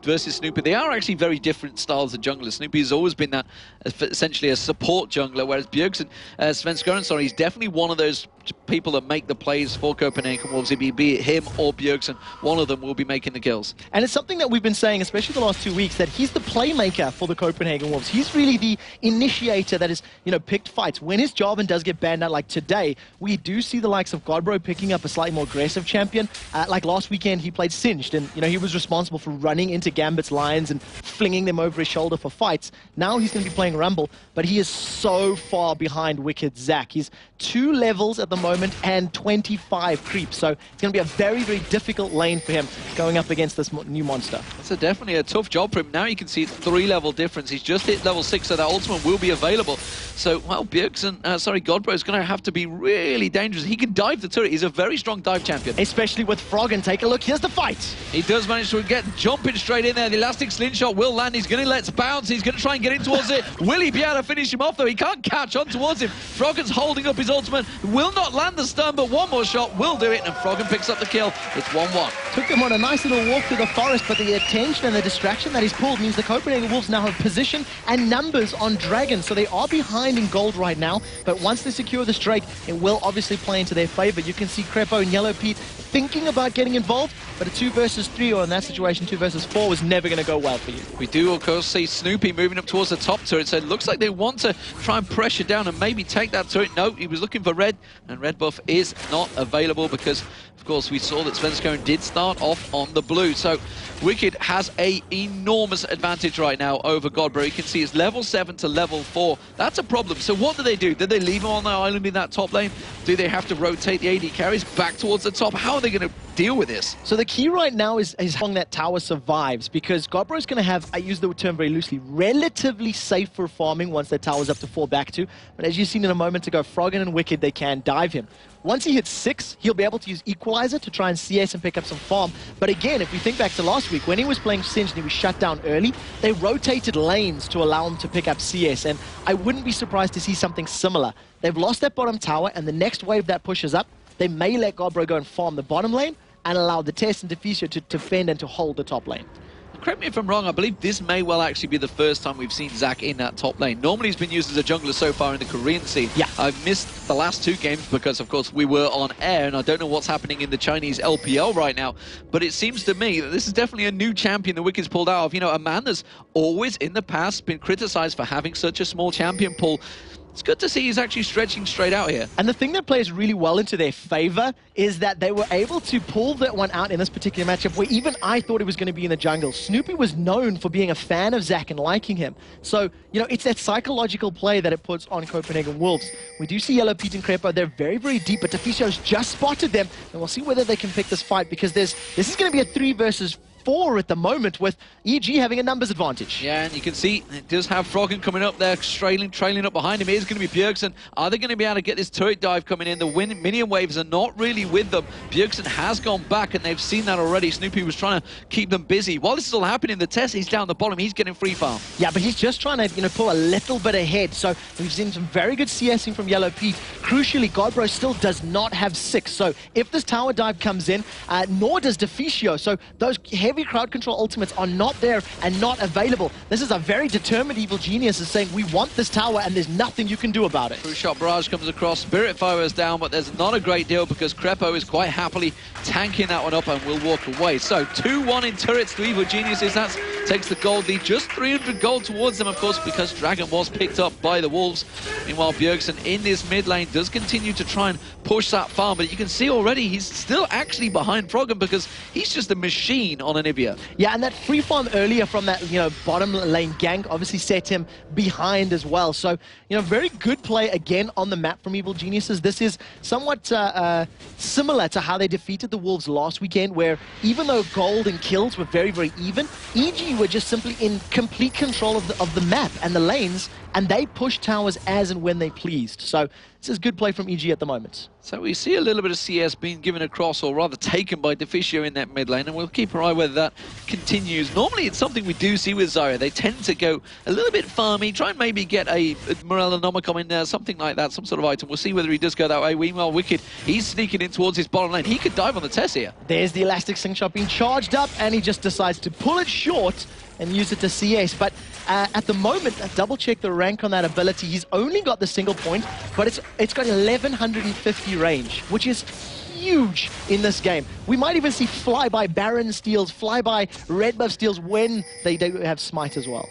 versus Snoopy, they are actually very different styles of junglers. Snoopy has always been that essentially a support jungler, whereas Bjergsen, Svenskeren, sorry, he's definitely one of those people that make the plays for Copenhagen Wolves. Be it him or Bjergsen, one of them will be making the kills. And it's something that we've been saying, especially the last 2 weeks, that he's the playmaker for the Copenhagen Wolves. He's really the initiator that has, picked fights. When his Jarvan does get banned out, like today, we do see the likes of Godbro picking up a slightly more aggressive champion. Like last weekend, he played Singed, and, he was responsible for running into Gambit's lines and flinging them over his shoulder for fights. Now he's going to be playing Rumble, but he is so far behind Wicked Zac. He's 2 levels at the moment and 25 creeps, so it's going to be a very, very difficult lane for him going up against this new monster. It's definitely a tough job for him. Now you can see it's 3-level difference. He's just hit level 6, so that ultimate will be available. So, well, Godbro is going to have to be really dangerous. He can dive the turret. He's a very strong dive champion. Especially with Froggen. Take a look. Here's the fight. He does manage to get jumping straight in there. The elastic slingshot will land. He's going to let's bounce. He's going to try and get in towards it. Will he be able to finish him off, though? He can't catch on towards him. Froggen's holding up his ultimate. Will not land the stun, but one more shot will do it, and Froggen picks up the kill. It's 1-1. Took them on a nice little walk through the forest, but the attention and the distraction that he's pulled means the Copenhagen Wolves now have position and numbers on Dragon, so they are behind in gold right now, but once they secure this Drake, it will obviously play into their favor. You can see Crepo and Yellow Pete thinking about getting involved, but a 2 versus 3, or in that situation 2 versus 4, was never going to go well for you. We do, of course, see Snoopy moving up towards the top turret, so it looks like they want to try and pressure down and maybe take that turret. No, he was looking for red, and red buff is not available because, of course, we saw that Svenskeren did start off on the blue. So Wicked has an enormous advantage right now over Godbro. You can see it's level 7 to level 4. That's a problem. So what do? Did they leave him on the island in that top lane? Do they have to rotate the AD carries back towards the top? How are they going to deal with this? So the key right now is how long that tower survives, because Godbro is going to have, I use the term very loosely, relatively safer farming once that tower's up to 4 back to. But as you've seen in a moment ago, Froggen and Wicked, they can dive him. Once he hits 6, he'll be able to use Equalizer to try and CS and pick up some farm. But again, if we think back to last week, when he was playing Singed and he was shut down early, they rotated lanes to allow him to pick up CS, and I wouldn't be surprised to see something similar. They've lost that bottom tower, and the next wave that pushes up, they may let Godbro go and farm the bottom lane and allow the Test and Deficio to defend and to hold the top lane. Correct me if I'm wrong, I believe this may well actually be the first time we've seen Zac in that top lane. Normally he's been used as a jungler so far in the Korean scene. Yeah. I've missed the last 2 games because, of course, we were on air, and I don't know what's happening in the Chinese LPL right now, but it seems to me that this is definitely a new champion the Wicked's pulled out of. A man that's always in the past been criticized for having such a small champion pool. It's good to see he's actually stretching straight out here. And the thing that plays really well into their favor is that they were able to pull that one out in this particular matchup where even I thought he was going to be in the jungle. Snoopy was known for being a fan of Zac and liking him. So, it's that psychological play that it puts on Copenhagen Wolves. We do see Yellow Pete and Crepo. They're very, very deep, but Deficio's just spotted them. And we'll see whether they can pick this fight, because this is going to be a 3 versus 4 at the moment, with EG having a numbers advantage. Yeah, and you can see it does have Froggen coming up there, trailing up behind him. It is going to be Bjergsen. Are they going to be able to get this turret dive coming in? The minion waves are not really with them. Bjergsen has gone back, and they've seen that already. Snoopy was trying to keep them busy. While this is all happening, the Test, he's down the bottom. He's getting free farm. Yeah, but he's just trying to, pull a little bit ahead. So we've seen some very good CSing from Yellow Pete. Crucially, Godbro still does not have 6. So if this tower dive comes in, nor does Deficio. So those heavy crowd control ultimates are not there and not available. This is a very determined Evil Genius is saying, we want this tower and there's nothing you can do about it. True shot barrage comes across. Spirit Fire is down, but there's not a great deal because Crepo is quite happily tanking that one up and will walk away. So 2-1 in turrets to Evil Geniuses. That's takes the gold lead. Just 300 gold towards them, of course, because Dragon was picked up by the Wolves. Meanwhile, Bjergsen in this mid lane does continue to try and push that farm, but you can see already he's still actually behind Froggen because he's just a machine on Anivia. Yeah, and that free farm earlier from that, bottom lane gank obviously set him behind as well. So, very good play again on the map from Evil Geniuses. This is somewhat similar to how they defeated the Wolves last weekend, where even though gold and kills were very, very even, EG were just simply in complete control of the map and the lanes, and they pushed towers as and when they pleased. So this is good play from EG at the moment. So we see a little bit of CS being given across, or rather taken by Deficio in that mid lane, and we'll keep our eye whether that continues. Normally it's something we do see with Zyra. They tend to go a little bit farmy, try and maybe get a Morellonomicon in there, something like that, some sort of item. We'll see whether he does go that way. Meanwhile, Wicked, he's sneaking in towards his bottom lane. He could dive on the Tess here. There's the Elastic Slingshot being charged up, and he just decides to pull it short and use it to CS. But at the moment, double check the rank on that ability. He's only got the single point, but it's got 1150 range, which is huge in this game. We might even see flyby Baron steals, flyby red buff steals when they do have Smite as well.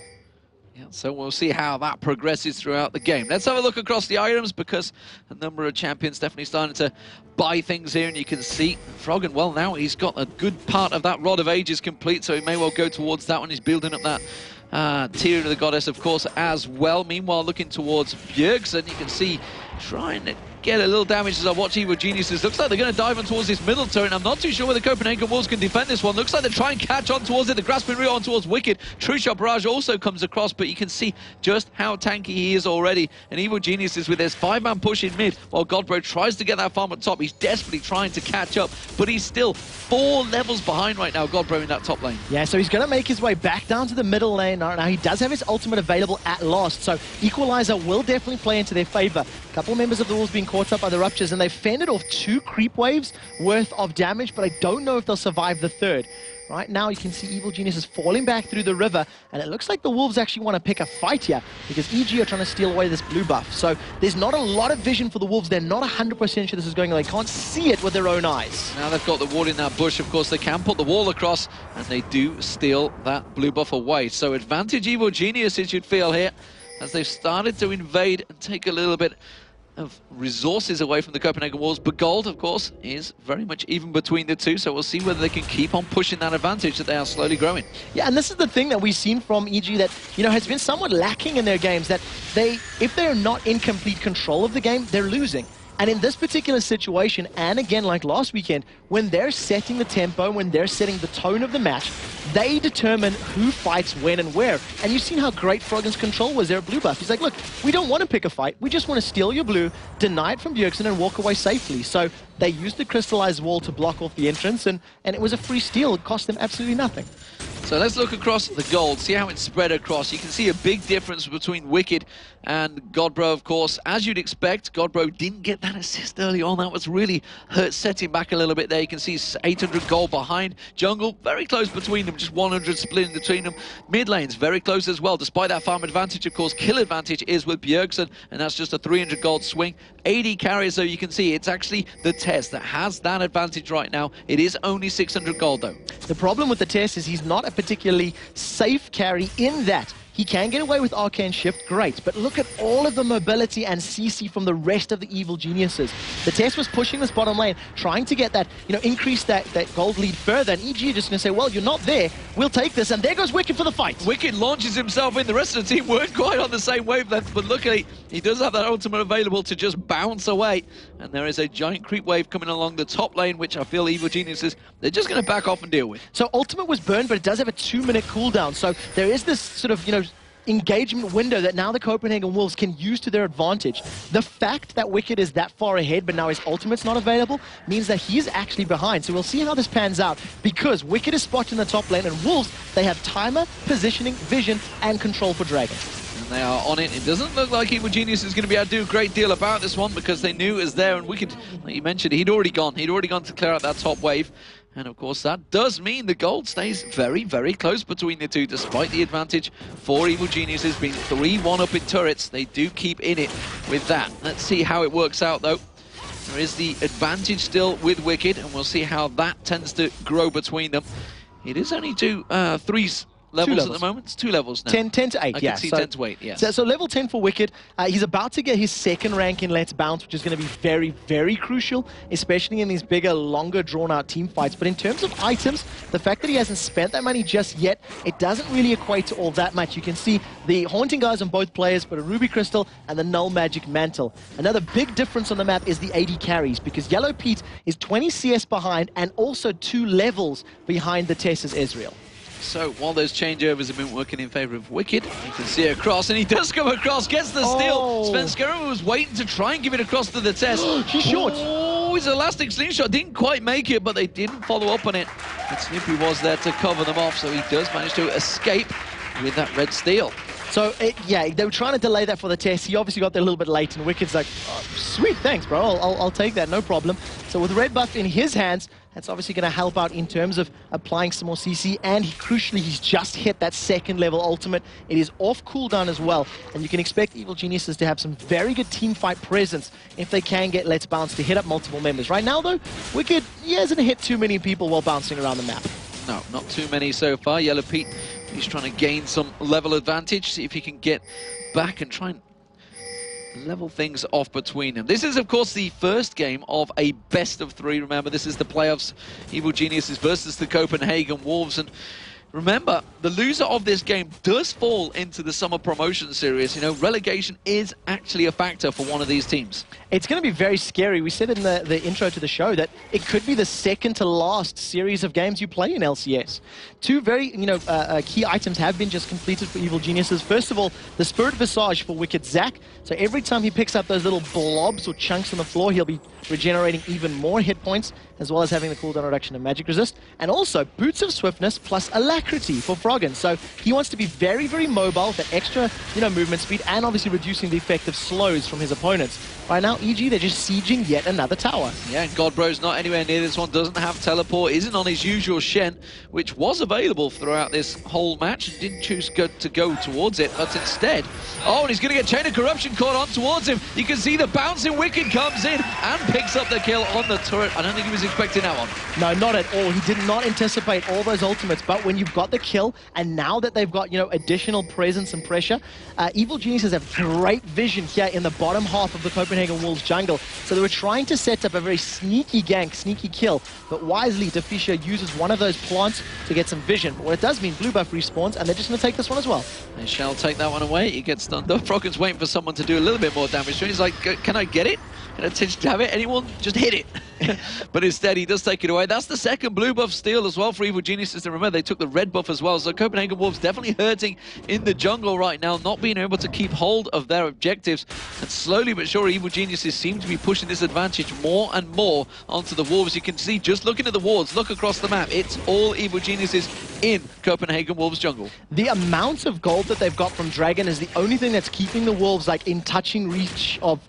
Yeah, so we'll see how that progresses throughout the game. Let's have a look across the items, because a number of champions definitely starting to buy things here, and you can see Froggen, well, now he's got a good part of that Rod of Ages complete, so he may well go towards that one. He's building up that Tear of the Goddess, of course, as well. Meanwhile, looking towards Bjergsen, you can see trying to get a little damage as I watch Evil Geniuses. Looks like they're going to dive on towards this middle turret. I'm not too sure whether Copenhagen Wolves can defend this one. Looks like they try and catch on towards it. The grasping Rio on towards Wicked. True Shot Barrage also comes across, but you can see just how tanky he is already. And Evil Geniuses with his 5-man push in mid, while Godbro tries to get that farm up top. He's desperately trying to catch up, but he's still 4 levels behind right now, Godbro, in that top lane. Yeah, so he's going to make his way back down to the middle lane. Now, he does have his ultimate available at last, so Equalizer will definitely play into their favor. A couple members of the Wolves being caught up by the Ruptures, and they've fended off 2 creep waves worth of damage, but I don't know if they'll survive the third. Right now, you can see Evil Geniuses falling back through the river, and it looks like the Wolves actually want to pick a fight here, because EG are trying to steal away this blue buff. So there's not a lot of vision for the Wolves. They're not 100% sure this is going on. They can't see it with their own eyes. Now they've got the ward in that bush. Of course, they can put the wall across, and they do steal that blue buff away. So advantage Evil Geniuses, you'd feel here, as they've started to invade and take a little bit of resources away from the Copenhagen Wolves, but gold, of course, is very much even between the two, so we'll see whether they can keep on pushing that advantage that they are slowly growing. Yeah, and this is the thing that we've seen from EG that, has been somewhat lacking in their games, that if they're not in complete control of the game, they're losing. And in this particular situation, and again like last weekend, when they're setting the tempo, when they're setting the tone of the match, they determine who fights when and where. And you've seen how great Froggen's control was there at blue buff. He's like, look, we don't want to pick a fight. We just want to steal your blue, deny it from Bjergsen, and walk away safely. So they used the crystallized wall to block off the entrance, and it was a free steal. It cost them absolutely nothing. So let's look across the gold, see how it's spread across. You can see a big difference between Wicked and Godbro, of course. As you'd expect, Godbro didn't get that assist early on. That was really hurt, setting back a little bit there. You can see 800 gold behind. Jungle, very close between them, just 100 splitting between them. Mid lane's very close as well, despite that farm advantage. Of course, kill advantage is with Bjergsen, and that's just a 300 gold swing. 80 carries, so you can see it's actually the Tess that has that advantage right now. It is only 600 gold, though. The problem with the Tess is he's not a particularly safe carry in that he can get away with Arcane Shift, great, but look at all of the mobility and CC from the rest of the Evil Geniuses. The Tess was pushing this bottom lane, trying to get that, increase that gold lead further, and EG are just going to say, well, you're not there, we'll take this, and there goes Wicked for the fight. Wicked launches himself in. The rest of the team weren't quite on the same wavelength, but luckily, he does have that ultimate available to just bounce away, and there is a giant creep wave coming along the top lane, which I feel Evil Geniuses, they're just going to back off and deal with. So ultimate was burned, but it does have a 2-minute cooldown, so there is this sort of, engagement window that now the Copenhagen Wolves can use to their advantage. The fact that Wicked is that far ahead, but now his ultimate's not available, means that he's actually behind. So we'll see how this pans out, because Wicked is spotted in the top lane, and Wolves, they have timer, positioning, vision, and control for Dragon. And they are on it. It doesn't look like Evil Genius is going to be able to do a great deal about this one, because they knew it was there, and Wicked, like you mentioned, he'd already gone to clear out that top wave. And of course, that does mean the gold stays very, very close between the two, despite the advantage for Evil Geniuses being 3-1 up in turrets. They do keep in it with that. Let's see how it works out, though. There is the advantage still with Wicked, and we'll see how that tends to grow between them. It is only 3 levels at the moment? It's 2 levels now. 10 to 8, I yeah. can see so, 10 to 8, yes. So level 10 for Wicked. He's about to get his second rank in Let's Bounce, which is going to be very, very crucial, especially in these bigger, longer, drawn-out team fights. But in terms of items, the fact that he hasn't spent that money just yet, it doesn't really equate to all that much. You can see the Haunting Guys on both players, but a Ruby Crystal and the Null Magic Mantle. Another big difference on the map is the AD carries, because Yellow Pete is 20 CS behind and also 2 levels behind the Tessa's Ezreal. So, while those changeovers have been working in favour of Wicked, you can see it across, and he does come across, gets the steal. Svenskeren was waiting to try and give it across to the Tess. She's short. Oh, his elastic slingshot didn't quite make it, but they didn't follow up on it. And Snoopy was there to cover them off, so he does manage to escape with that red steal. So, yeah, they were trying to delay that for the test. He obviously got there a little bit late, and Wicked's like, oh, sweet, thanks, bro. I'll take that, no problem. So with red buff in his hands, that's obviously going to help out in terms of applying some more CC, and crucially, he's just hit that second level ultimate. It is off cooldown as well, and you can expect Evil Geniuses to have some very good team fight presence if they can get Let's Bounce to hit up multiple members. Right now, though, Wicked, he hasn't hit too many people while bouncing around the map. No, not too many so far. Yellow Pete, he's trying to gain some level advantage, see if he can get back and try and level things off between them. This is, of course, the first game of a best of 3. Remember, this is the playoffs. Evil Geniuses versus the Copenhagen Wolves. And remember, the loser of this game does fall into the summer promotion series. You know, relegation is actually a factor for one of these teams. It's going to be very scary. We said in the intro to the show that it could be the second to last series of games you play in LCS. 2 very, key items have been just completed for Evil Geniuses. First of all, the Spirit Visage for Wicked Zac. So every time he picks up those little blobs or chunks on the floor, he'll be regenerating even more hit points, as well as having the cooldown reduction of Magic Resist. And also, Boots of Swiftness plus Alacrity for Froggen. So he wants to be very, very mobile with that extra, movement speed, and obviously reducing the effect of slows from his opponents. Right now, EG, they're just sieging yet another tower. Yeah, and Godbro's not anywhere near this one, doesn't have teleport, isn't on his usual Shen, which was available throughout this whole match, and didn't choose to go towards it, but instead, and he's going to get Chain of Corruption caught on towards him. You can see the bouncing Wicked comes in and picks up the kill on the turret. I don't think he was expecting that one. No, not at all. He did not anticipate all those ultimates, but when you've got the kill, and now that they've got, additional presence and pressure, Evil Geniuses have great vision here in the bottom half of the Copenhagen Wolves jungle. So they were trying to set up a very sneaky gank, sneaky kill, but wisely, Deficio uses one of those plants to get some vision. But what it does mean, blue buff respawns, and they're just going to take this one as well. They shall take that one away. He gets stunned up. Froggen's waiting for someone to do a little bit more damage. So he's like, can I get it? Can I have it? Anyone? Just hit it. But instead, he does take it away. That's the second blue buff steal as well for Evil Geniuses. And remember, they took the red buff as well. So Copenhagen Wolves definitely hurting in the jungle right now, not being able to keep hold of their objectives. And slowly but surely, Evil Geniuses seem to be pushing this advantage more and more onto the Wolves. You can see, just looking at the wards, look across the map, it's all Evil Geniuses in Copenhagen Wolves jungle. The amount of gold that they've got from Dragon is the only thing that's keeping the Wolves in touching reach of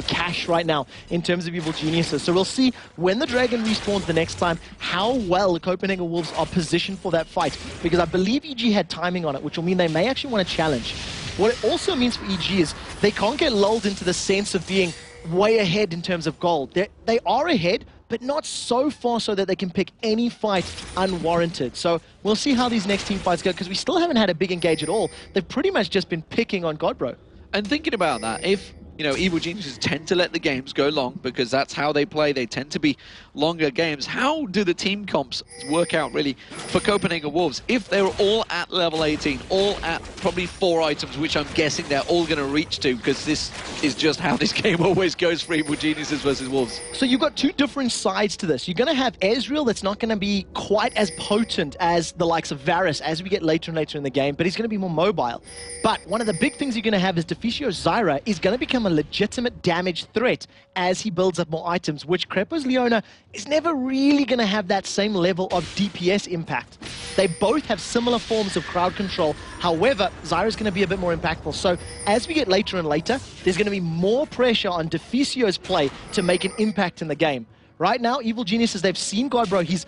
cash right now in terms of Evil Geniuses. So we'll see when the Dragon respawns the next time how well the Copenhagen Wolves are positioned for that fight, because I believe EG had timing on it, which will mean they may actually want to challenge. What it also means for EG is they can't get lulled into the sense of being way ahead in terms of gold. They are ahead, but not so far so that they can pick any fight unwarranted. So we'll see how these next team fights go, because we still haven't had a big engage at all. They've pretty much just been picking on Godbro. And thinking about that, if Evil Geniuses tend to let the games go long because that's how they play. They tend to be longer games. How do the team comps work out, really, for Copenhagen Wolves if they're all at level 18, all at probably 4 items, which I'm guessing they're all going to reach to, because this is just how this game always goes for Evil Geniuses versus Wolves. So you've got 2 different sides to this. You're going to have Ezreal that's not going to be quite as potent as the likes of Varus as we get later and later in the game, but he's going to be more mobile. But one of the big things you're going to have is Deficio Zyra is going to become a legitimate damage threat as he builds up more items, which Krepo's Leona is never really going to have that same level of DPS impact. They both have similar forms of crowd control. However, Zyra's going to be a bit more impactful. So as we get later and later, there's going to be more pressure on Deficio's play to make an impact in the game. Right now, Evil Geniuses, they've seen Godbro. He's,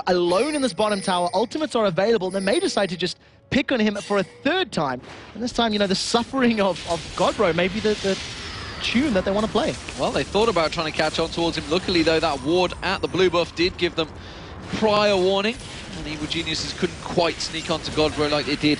alone in this bottom tower. Ultimates are available. They may decide to just pick on him for a 3rd time. And this time, the suffering of Godbro may be the tune that they want to play. Well, they thought about trying to catch on towards him. Luckily, though, that ward at the blue buff did give them prior warning, and Evil Geniuses couldn't quite sneak onto Godbro like they did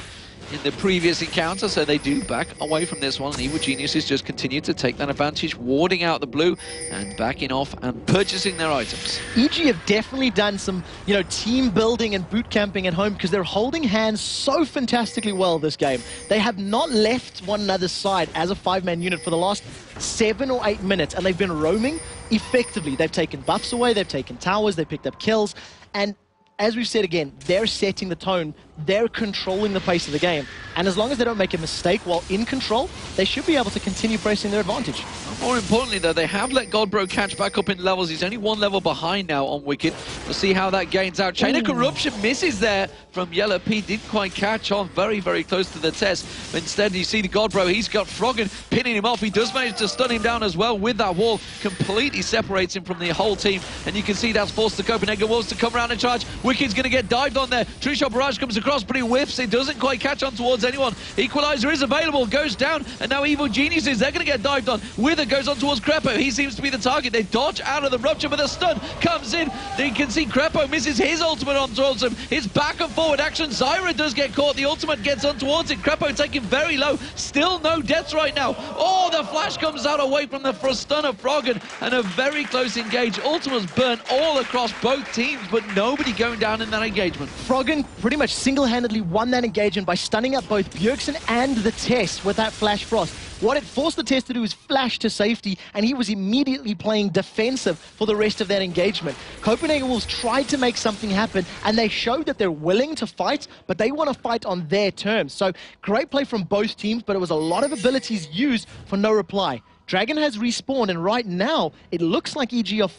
in the previous encounter, so they do back away from this one. And Evil Geniuses just continue to take that advantage, warding out the blue and backing off and purchasing their items. EG have definitely done some, team building and boot camping at home because they're holding hands so fantastically well this game. They have not left one another's side as a 5-man unit for the last 7 or 8 minutes, and they've been roaming effectively. They've taken buffs away, they've taken towers, they've picked up kills, and as we've said again, they're setting the tone, they're controlling the pace of the game, and as long as they don't make a mistake while in control, they should be able to continue pressing their advantage. More importantly, though, they have let Godbro catch back up in levels. He's only 1 level behind now on Wicked. We'll see how that gains out. Chain of Corruption misses there from Yellow P. Didn't quite catch on, very, very close to the test. But instead, you see the Godbro, he's got Froggen pinning him off. He does manage to stun him down as well with that wall. Completely separates him from the whole team. And you can see that's forced the Copenhagen Wolves to come around and charge. Wicked's going to get dived on there. True Shot Barrage comes across, but he whiffs. It doesn't quite catch on towards anyone. Equalizer is available, goes down, and now Evil Geniuses, they're going to get dived on. Wither goes on towards Crepo. He seems to be the target. They dodge out of the rupture, but the stun comes in. You can see Crepo misses his ultimate on towards him. It's back and forward action. Zyra does get caught. The ultimate gets on towards it. Crepo taken very low. Still no deaths right now. Oh, the flash comes out away from the stun of Froggen, and a very close engage. Ultimate's burnt all across both teams, but nobody going down in that engagement. Froggen pretty much single-handedly won that engagement by stunning up both Bjergsen and the Test with that Flash Frost. What it forced the Test to do is flash to safety, and he was immediately playing defensive for the rest of that engagement. Copenhagen Wolves tried to make something happen, and they showed that they're willing to fight, but they want to fight on their terms. So great play from both teams, but it was a lot of abilities used for no reply. Dragon has respawned, and right now it looks like EG are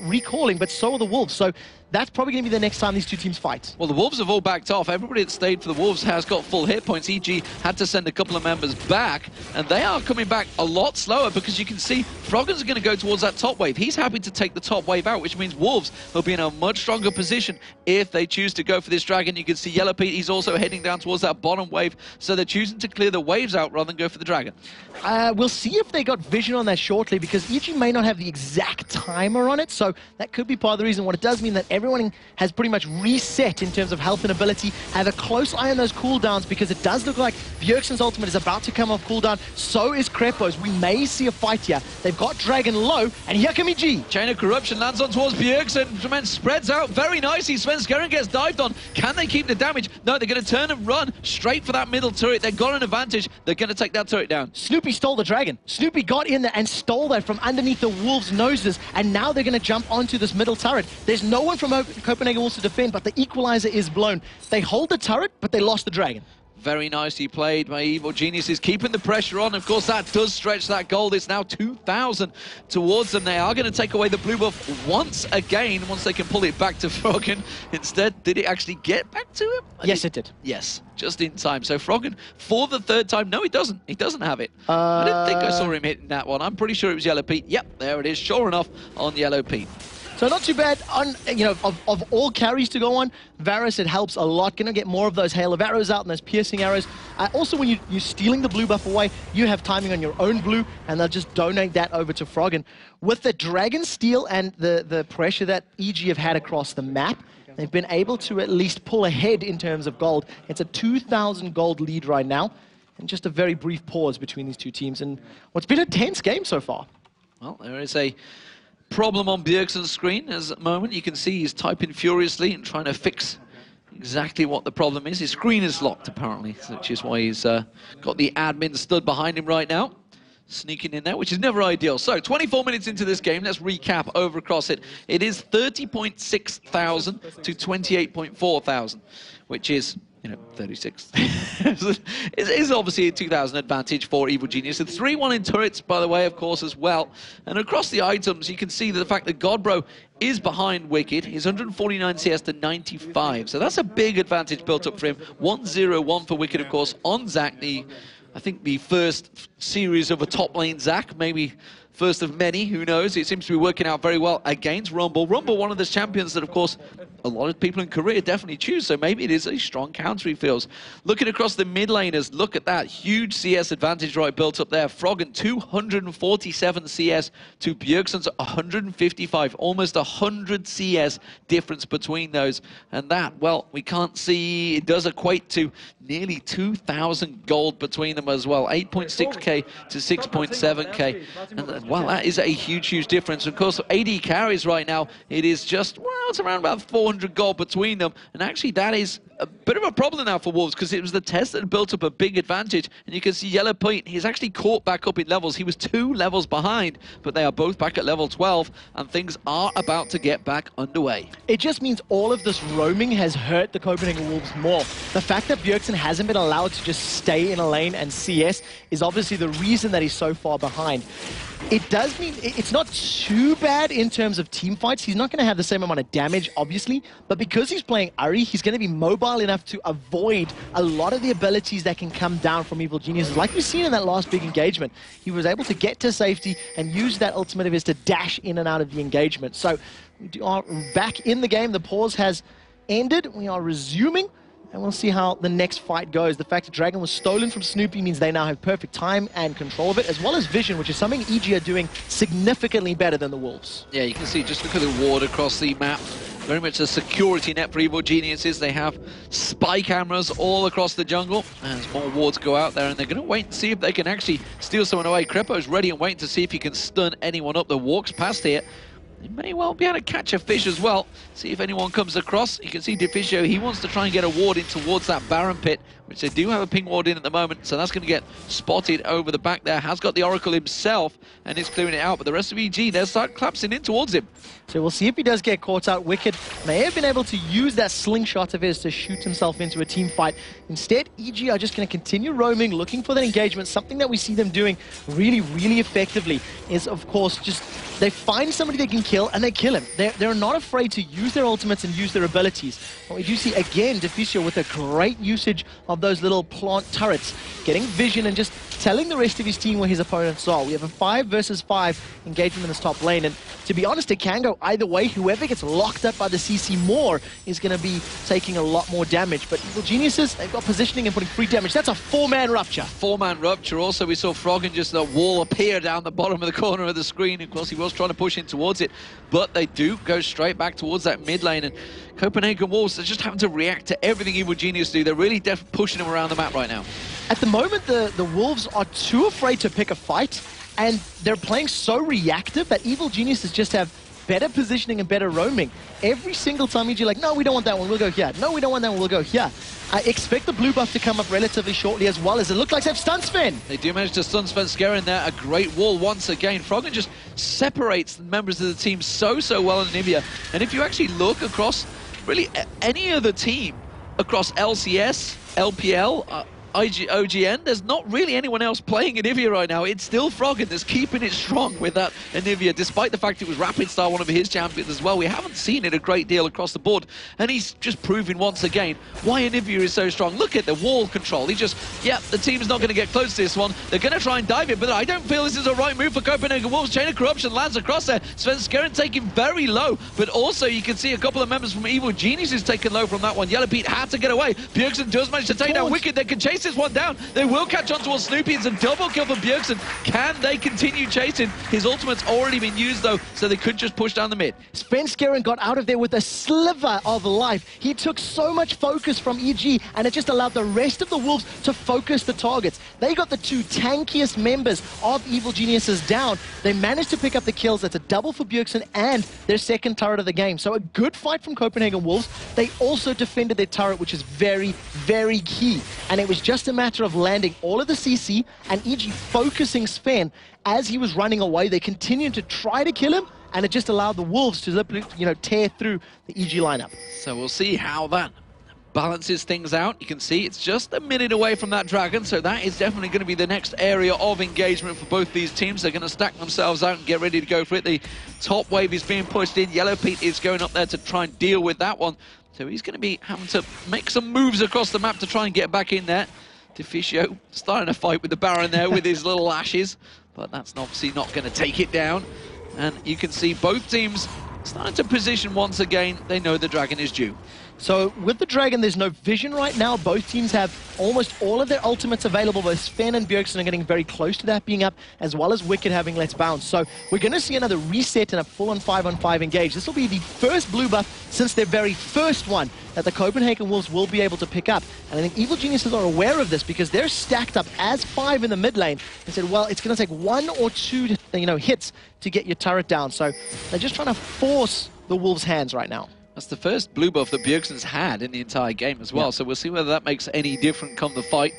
recalling, but so are the Wolves. So that's probably going to be the next time these two teams fight. Well, the Wolves have all backed off. Everybody that stayed for the Wolves has got full hit points. EG had to send a couple of members back, and they are coming back a lot slower because you can see Froggen's going to go towards that top wave. He's happy to take the top wave out, which means Wolves will be in a much stronger position if they choose to go for this Dragon. You can see Yellow Pete, he's also heading down towards that bottom wave, so they're choosing to clear the waves out rather than go for the Dragon. We'll see if they got vision on that shortly, because EG may not have the exact timer on it, so that could be part of the reason. What it does mean that everyone has pretty much reset in terms of health and ability. Have a close eye on those cooldowns, because it does look like Bjergsen's ultimate is about to come off cooldown. So is Crepo's. We may see a fight here. They've got Dragon low, and here come EG. Chain of Corruption lands on towards Bjergsen. Tremendous spreads out very nicely. Sven Skeren gets dived on. Can they keep the damage? No, they're going to turn and run straight for that middle turret. They've got an advantage. They're going to take that turret down. Snoopy stole the Dragon. Snoopy got in there and stole that from underneath the Wolves' noses, and now they're going to jump onto this middle turret. There's no one from Copenhagen Wolves to defend, but the equalizer is blown. They hold the turret, but they lost the Dragon. Very nicely played by Evil Geniuses, keeping the pressure on. Of course, that does stretch that gold. It's now 2,000 towards them. They are going to take away the blue buff once again, once they can pull it back to Froggen. Instead, did it actually get back to him? Yes, it did. Yes, just in time. So Froggen, for the third time, no, he doesn't. He doesn't have it. I didn't think I saw him hitting that one. I'm pretty sure it was Yellow Pete. Yep, there it is. Sure enough, on Yellow Pete. So not too bad on, of all carries to go on. Varus, it helps a lot. Gonna get more of those hail of arrows out and those piercing arrows. Also, when you're stealing the blue buff away, you have timing on your own blue, and they'll just donate that over to Froggen. With the Dragon Steal and the pressure that EG have had across the map, they've been able to at least pull ahead in terms of gold. It's a 2,000 gold lead right now, and just a very brief pause between these two teams, and what's been a tense game so far. Well, there is a problem on Bjergsen's screen at the moment. You can see he's typing furiously and trying to fix exactly what the problem is. His screen is locked, apparently, which is why he's got the admin stood behind him right now, sneaking in there, which is never ideal. So 24 minutes into this game, let's recap over across it. It is 30.6 thousand to 28.4 thousand, which is 36. It is obviously a 2,000 advantage for Evil Genius. The 3-1 in turrets, by the way, of course, as well. And across the items, you can see that the fact that Godbro is behind Wicked. He's 149 CS to 95. So that's a big advantage built up for him. 1-0-1 for Wicked, of course, on Zac. I think the first series of a top lane Zac, maybe first of many, who knows. It seems to be working out very well against Rumble. Rumble, one of the champions that, of course, a lot of people in Korea definitely choose, so maybe it is a strong counter, he feels. Looking across the mid laners, look at that huge CS advantage right built up there. Froggen 247 CS to Bjergsen's 155, almost 100 CS difference between those. And that, well, we can't see, it does equate to nearly 2,000 gold between them as well. 8.6k to 6.7k. And well, that is a huge difference. Of course, AD carries right now, it is just, well, it's around about 400 gold between them. And actually, that is a bit of a problem now for Wolves, because it was the test that built up a big advantage. And you can see Yellow Point, he's actually caught back up in levels. He was 2 levels behind, but they are both back at level 12, and things are about to get back underway. It just means all of this roaming has hurt the Copenhagen Wolves more. The fact that Bjergsen hasn't been allowed to just stay in a lane and CS is obviously the reason that he's so far behind. It does mean it's not too bad in terms of team fights. He's not going to have the same amount of damage, obviously, but because he's playing Ahri, he's going to be mobile enough to avoid a lot of the abilities that can come down from Evil Geniuses. Like we've seen in that last big engagement, he was able to get to safety and use that ultimate of his to dash in and out of the engagement. So we are back in the game. The pause has ended. We are resuming. And we'll see how the next fight goes. The fact that Dragon was stolen from Snoopy means they now have perfect time and control of it, as well as vision, which is something EG are doing significantly better than the Wolves. Yeah, you can see, just look at the ward across the map. Very much a security net for Evil Geniuses. They have spy cameras all across the jungle as more wards go out there, and they're going to wait and see if they can actually steal someone away. Crepo's ready and waiting to see if he can stun anyone up that walks past here. He may well be able to catch a fish as well. See if anyone comes across. You can see Deficio, he wants to try and get a ward in towards that Baron pit, which they do have a ping ward in at the moment, so that's going to get spotted over the back there. Has got the Oracle himself, and is clearing it out, but the rest of EG, they'll start collapsing in towards him. So we'll see if he does get caught out. Wicked may have been able to use that slingshot of his to shoot himself into a team fight. Instead, EG are just going to continue roaming, looking for that engagement. Something that we see them doing really effectively is, of course, just they find somebody they can kill, and they kill him. They're not afraid to use their ultimates and use their abilities. But we do see, again, Deficio with a great usage of those little plant turrets, getting vision and just telling the rest of his team where his opponents are. We have a 5 versus 5 engagement in this top lane, and to be honest, it can go either way. Whoever gets locked up by the CC more is going to be taking a lot more damage. But Evil Geniuses, they've got positioning and putting free damage. That's a 4-man rupture. 4-man rupture. Also, we saw Froggen just the wall appear down the bottom of the corner of the screen. Of course, he was trying to push in towards it, but they do go straight back towards that mid lane. And Copenhagen Wolves, they're just having to react to everything Evil Genius do. They're really pushing them around the map right now. At the moment, the Wolves are too afraid to pick a fight, and they're playing so reactive that Evil Geniuses just have better positioning and better roaming. Every single time EG like, no, we don't want that one, we'll go here. No, we don't want that one, we'll go here. I expect the blue buff to come up relatively shortly, as well as it looks like they have stun Sven. They do manage to stun Sven Skeren there. A great wall once again. Froggen just separates the members of the team so well in Nivea. And if you actually look across really any other team across LCS, LPL, OGN, there's not really anyone else playing Anivia right now. It's still Froggen that's keeping it strong with that Anivia, despite the fact it was Rapid Star, one of his champions as well. We haven't seen it a great deal across the board, and he's just proving once again why Anivia is so strong. Look at the wall control. He just, yeah, the team's not going to get close to this one. They're going to try and dive it, but I don't feel this is a right move for Copenhagen Wolves. Chain of Corruption lands across there. Sven Skeren taking very low, but also you can see a couple of members from Evil Geniuses taken low from that one. Yellow Pete had to get away. Bjergsen does manage to take down Wicked. They can chase this one down. They will catch on towards Snoopy. It's a double kill for Bjergsen. Can they continue chasing? His ultimate's already been used though, so they could just push down the mid. Sven Skeren got out of there with a sliver of life. He took so much focus from EG, and it just allowed the rest of the Wolves to focus the targets. They got the 2 tankiest members of Evil Geniuses down. They managed to pick up the kills. That's a double for Bjergsen and their second turret of the game. So a good fight from Copenhagen Wolves. They also defended their turret, which is very key. And it was just a matter of landing all of the CC and EG focusing Sven as he was running away. They continued to try to kill him, and it just allowed the Wolves to, tear through the EG lineup. So we'll see how that balances things out. You can see it's just a minute away from that Dragon, so that is definitely going to be the next area of engagement for both these teams. They're going to stack themselves out and get ready to go for it. The top wave is being pushed in. Yellow Pete is going up there to try and deal with that one. So he's going to be having to make some moves across the map to try and get back in there. Deficio starting a fight with the Baron there with his little ashes, but that's obviously not going to take it down. And you can see both teams starting to position once again. They know the Dragon is due. So with the Dragon, there's no vision right now. Both teams have almost all of their ultimates available, but Sven and Bjergsen are getting very close to that being up, as well as Wicked having Let's Bounce. So we're going to see another reset and a full-on 5-on-5 engage. This will be the first blue buff since their very first one that the Copenhagen Wolves will be able to pick up. And I think Evil Geniuses are aware of this because they're stacked up as 5 in the mid lane and said, well, it's going to take 1 or 2 hits to get your turret down. So they're just trying to force the Wolves' hands right now. That's the first blue buff that Bjergsen's had in the entire game as well, yeah. So we'll see whether that makes any difference come the fight.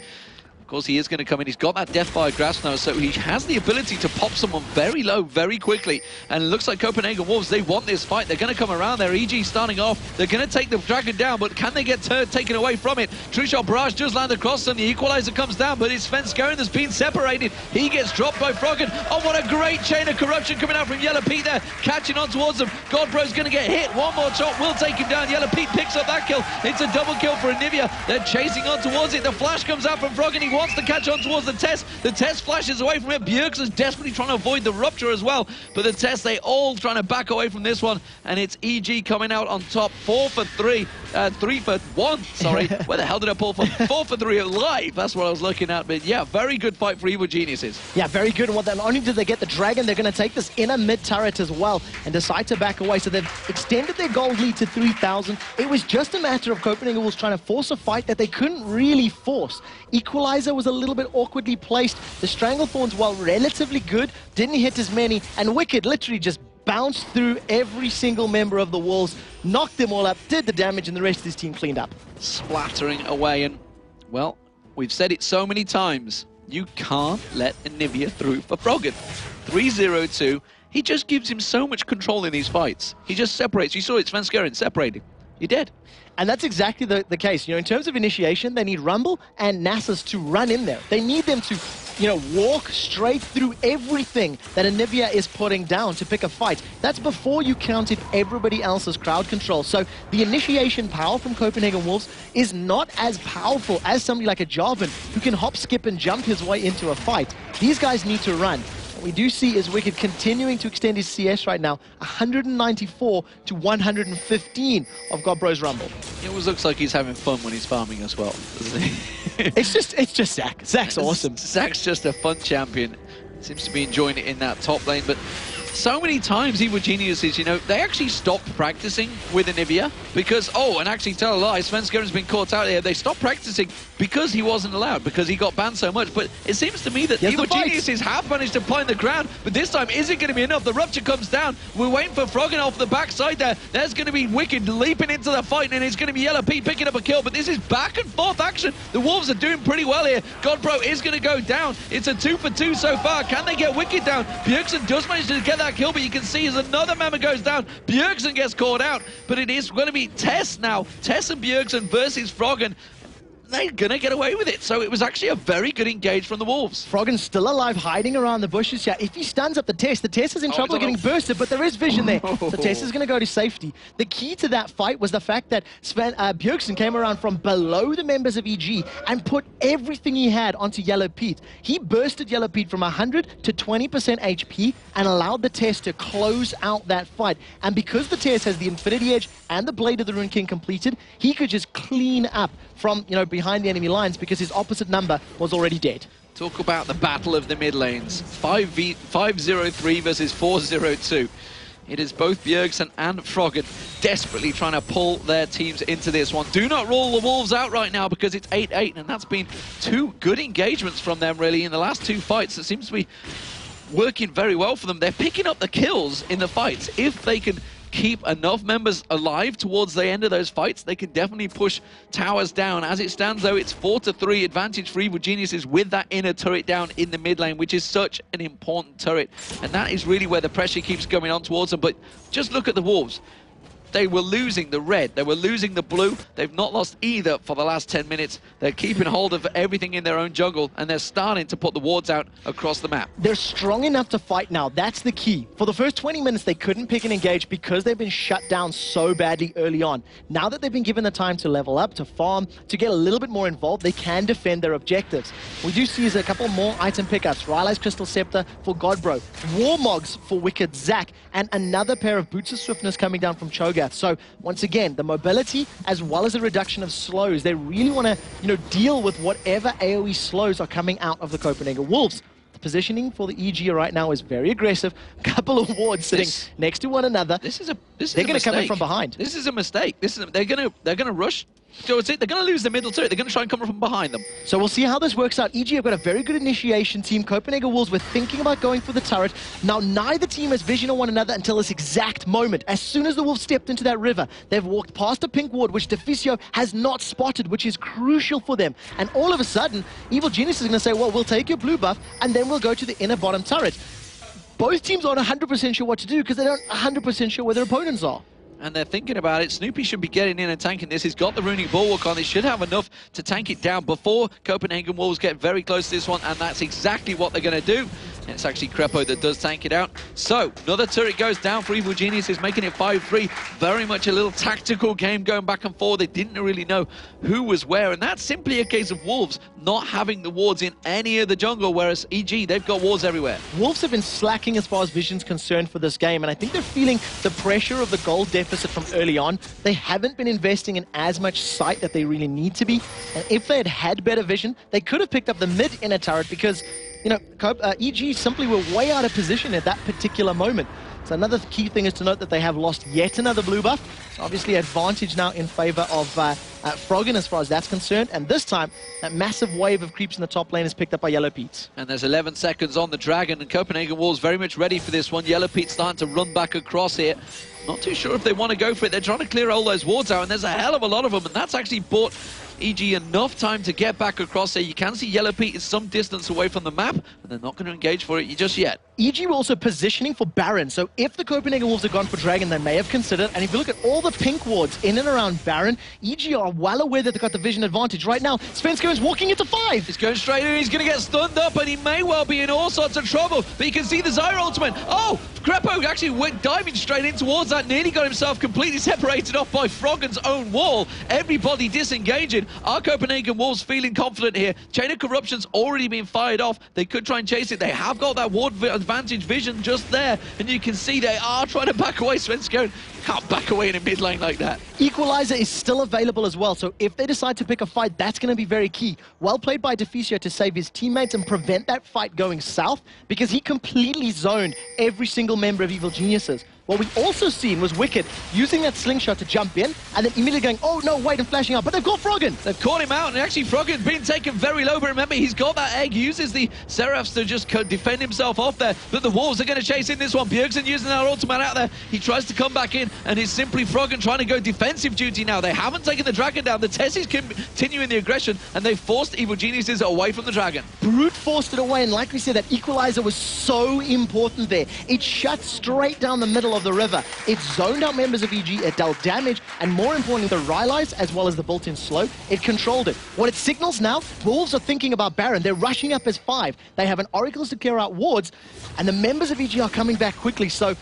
Of course, he is going to come in. He's got that Deathfire Grasp now, so he has the ability to pop someone very low, very quickly. And it looks like Copenhagen Wolves, they want this fight. They're going to come around there. EG starting off. They're going to take the Dragon down, but can they get taken away from it? True Shot Barrage does land across them. The Equalizer comes down, but it's Sven Skaren that's been separated. He gets dropped by Froggen. Oh, what a great chain of corruption coming out from Yellow Pete there, catching on towards them. Godbro's going to get hit. One more shot will take him down. Yellow Pete picks up that kill. It's a double kill for Anivia. They're chasing on towards it. The flash comes out from Froggen. He wants to catch on towards the Test. The Test flashes away from it. Bjergsen's desperately trying to avoid the rupture as well. But the Test, they all trying to back away from this one. And it's EG coming out on top. 4 for 3. 3 for 1, sorry. Where the hell did I pull from? 4 for 3 alive. That's what I was looking at. But yeah, very good fight for Evil Geniuses. Yeah, very good. Well, not only did they get the Dragon, they're going to take this inner mid turret as well and decide to back away. So they've extended their gold lead to 3,000. It was just a matter of Copenhagen was trying to force a fight that they couldn't really force. Equalizer was a little bit awkwardly placed. The Stranglethorns, while relatively good, didn't hit as many. And Wicked literally just bounced through every single member of the Wolves, knocked them all up, did the damage, and the rest of his team cleaned up. Splattering away. And, well, we've said it so many times. You can't let Anivia through for Froggen. 3-0-2. He just gives him so much control in these fights. He just separates. You saw it, Sven Skaren separating. You're dead. And that's exactly the case. You know, in terms of initiation, they need Rumble and Nasus to run in there. They need them to, you know, walk straight through everything that Anivia is putting down to pick a fight. That's before you counted everybody else's crowd control. So the initiation power from Copenhagen Wolves is not as powerful as somebody like a Jarvan who can hop, skip, and jump his way into a fight. These guys need to run. What we do see is Wicked continuing to extend his CS right now, 194 to 115 of Godbro's Rumble. It always looks like he's having fun when he's farming as well, doesn't he? it's just Zach. Zach's awesome. Zach's just a fun champion. Seems to be enjoying it in that top lane, but so many times Evil Geniuses, you know, they actually stopped practicing with Anivia because, oh, and actually tell a lie, Sven Skaren's been caught out here. They stopped practicing because he wasn't allowed, because he got banned so much. But it seems to me that Evil Geniuses have managed to find the ground, but this time isn't going to be enough. The rupture comes down. We're waiting for Froggen off the backside there. There's going to be Wicked leaping into the fight, and it's going to be Yellow Pete picking up a kill, but this is back and forth action. The Wolves are doing pretty well here. Godbro is going to go down. It's a 2 for 2 so far. Can they get Wicked down? Bjergsen does manage to get that kill, but you can see as another member goes down, Bjergsen gets caught out, but it is going to be Tess now. Tess and Bjergsen versus Froggen. They're going to get away with it. So it was actually a very good engage from the Wolves. Froggen's still alive, hiding around the bushes here. If he stuns up the Tess is in trouble getting bursted, but there is vision there. So Tess is going to go to safety. The key to that fight was the fact that Bjergsen came around from below the members of EG and put everything he had onto Yellow Pete. He bursted Yellow Pete from 100 to 20% HP and allowed the Tess to close out that fight. And because the Tess has the Infinity Edge and the Blade of the Rune King completed, he could just clean up from, you know, behind the enemy lines because his opposite number was already dead. Talk about the battle of the mid lanes. 5-0-3 versus 4-0-2. It is both Bjergsen and Froggen desperately trying to pull their teams into this one. Do not rule the Wolves out right now because it's 8-8, and that's been 2 good engagements from them, really, in the last 2 fights. It seems to be working very well for them. They're picking up the kills in the fights. If they can keep enough members alive towards the end of those fights, they can definitely push towers down. As it stands, though, it's 4-3 advantage for Evil Geniuses with that inner turret down in the mid lane, which is such an important turret. And that is really where the pressure keeps going on towards them. But just look at the Wolves. they were losing the red, they were losing the blue. They've not lost either for the last 10 minutes. They're keeping hold of everything in their own jungle, and they're starting to put the wards out across the map. They're strong enough to fight now. That's the key. For the first 20 minutes, they couldn't pick and engage because they've been shut down so badly early on. Now that they've been given the time to level up, to farm, to get a little bit more involved, they can defend their objectives. We do see a couple more item pickups. Rylai's Crystal Scepter for Godbro, Warmogs for Wicked Zac, and another pair of Boots of Swiftness coming down from Cho'Gath. So once again, the mobility as well as a reduction of slows. They really want to, deal with whatever AoE slows are coming out of the Copenhagen Wolves. The positioning for the EG right now is very aggressive. Couple of wards sitting next to one another. They're going to come in from behind. This is a mistake. They're going to rush. So they're going to lose the middle turret. They're going to try and come from behind them. So we'll see how this works out. EG have got a very good initiation team. Copenhagen Wolves were thinking about going for the turret. Now, neither team has vision on one another until this exact moment. As soon as the Wolves stepped into that river, they've walked past a pink ward, which Deficio has not spotted, which is crucial for them. And all of a sudden, Evil Genius is going to say, well, we'll take your blue buff, and then we'll go to the inner bottom turret. Both teams aren't 100% sure what to do because they aren't 100% sure where their opponents are. And they're thinking about it. Snoopy should be getting in and tanking this. He's got the Runic Bulwark on. He should have enough to tank it down before Copenhagen Wolves get very close to this one, and that's exactly what they're going to do. And it's actually Crepo that does tank it out. So, another turret goes down for Evil Geniuses, making it 5-3. Very much a little tactical game going back and forth. They didn't really know who was where, and that's simply a case of Wolves not having the wards in any of the jungle, whereas EG, they've got wards everywhere. Wolves have been slacking as far as vision's concerned for this game, and I think they're feeling the pressure of the gold deficit from early on. They haven't been investing in as much sight that they really need to be, and if they had had better vision, they could have picked up the mid-inner turret because, EG simply were way out of position at that particular moment. So another key thing is to note that they have lost yet another blue buff. So obviously advantage now in favor of Froggen as far as that's concerned. And this time, that massive wave of creeps in the top lane is picked up by Yellow Pete. And there's 11 seconds on the Dragon, and Copenhagen Wolves very much ready for this one. Yellow Pete starting to run back across here. Not too sure if they want to go for it. They're trying to clear all those wards out, and there's a hell of a lot of them, and that's actually bought EG enough time to get back across there. You can see Yellow Pete is some distance away from the map, and they're not going to engage for it just yet. EG were also positioning for Baron, so if the Copenhagen Wolves had gone for Dragon, they may have considered, and if you look at all the pink wards in and around Baron, EG are well aware that they've got the vision advantage. Right now, Svensko is walking into 5. He's going straight in, he's going to get stunned up, and he may well be in all sorts of trouble, but you can see the Zyra ultimate. Oh, Crepo actually went diving straight in towards that, nearly got himself completely separated off by Froggen's own wall. Everybody disengaging. Our Copenhagen Wolves feeling confident here. Chain of Corruption's already been fired off. They could try and chase it. They have got that ward advantage vision just there, and you can see they are trying to back away. Svensko can't back away in a mid lane like that. Equalizer is still available as well, so if they decide to pick a fight, that's going to be very key. Well played by Deficio to save his teammates and prevent that fight going south, because he completely zoned every single member of Evil Geniuses. What we also seen was Wicked using that slingshot to jump in, and then immediately going, oh no, wait, and flashing out. But they've got Froggen. They've caught him out, and actually Froggen's been taken very low, but remember, he's got that egg, uses the Seraphs to just defend himself off there, but the Wolves are going to chase in this one. Bjergsen using that ultimate out there. He tries to come back in, and it's simply Froggen trying to go defensive duty now. They haven't taken the Dragon down. The Tessie's continuing the aggression, and they've forced Evil Geniuses away from the Dragon. Brute forced it away, and like we said, that Equalizer was so important there. It shut straight down the middle of the river. It zoned out members of EG, it dealt damage, and more importantly, the Rylai's as well as the built-in slow, it controlled it. What it signals now, Wolves are thinking about Baron. They're rushing up as 5. They have an Oracles to clear out wards, and the members of EG are coming back quickly, so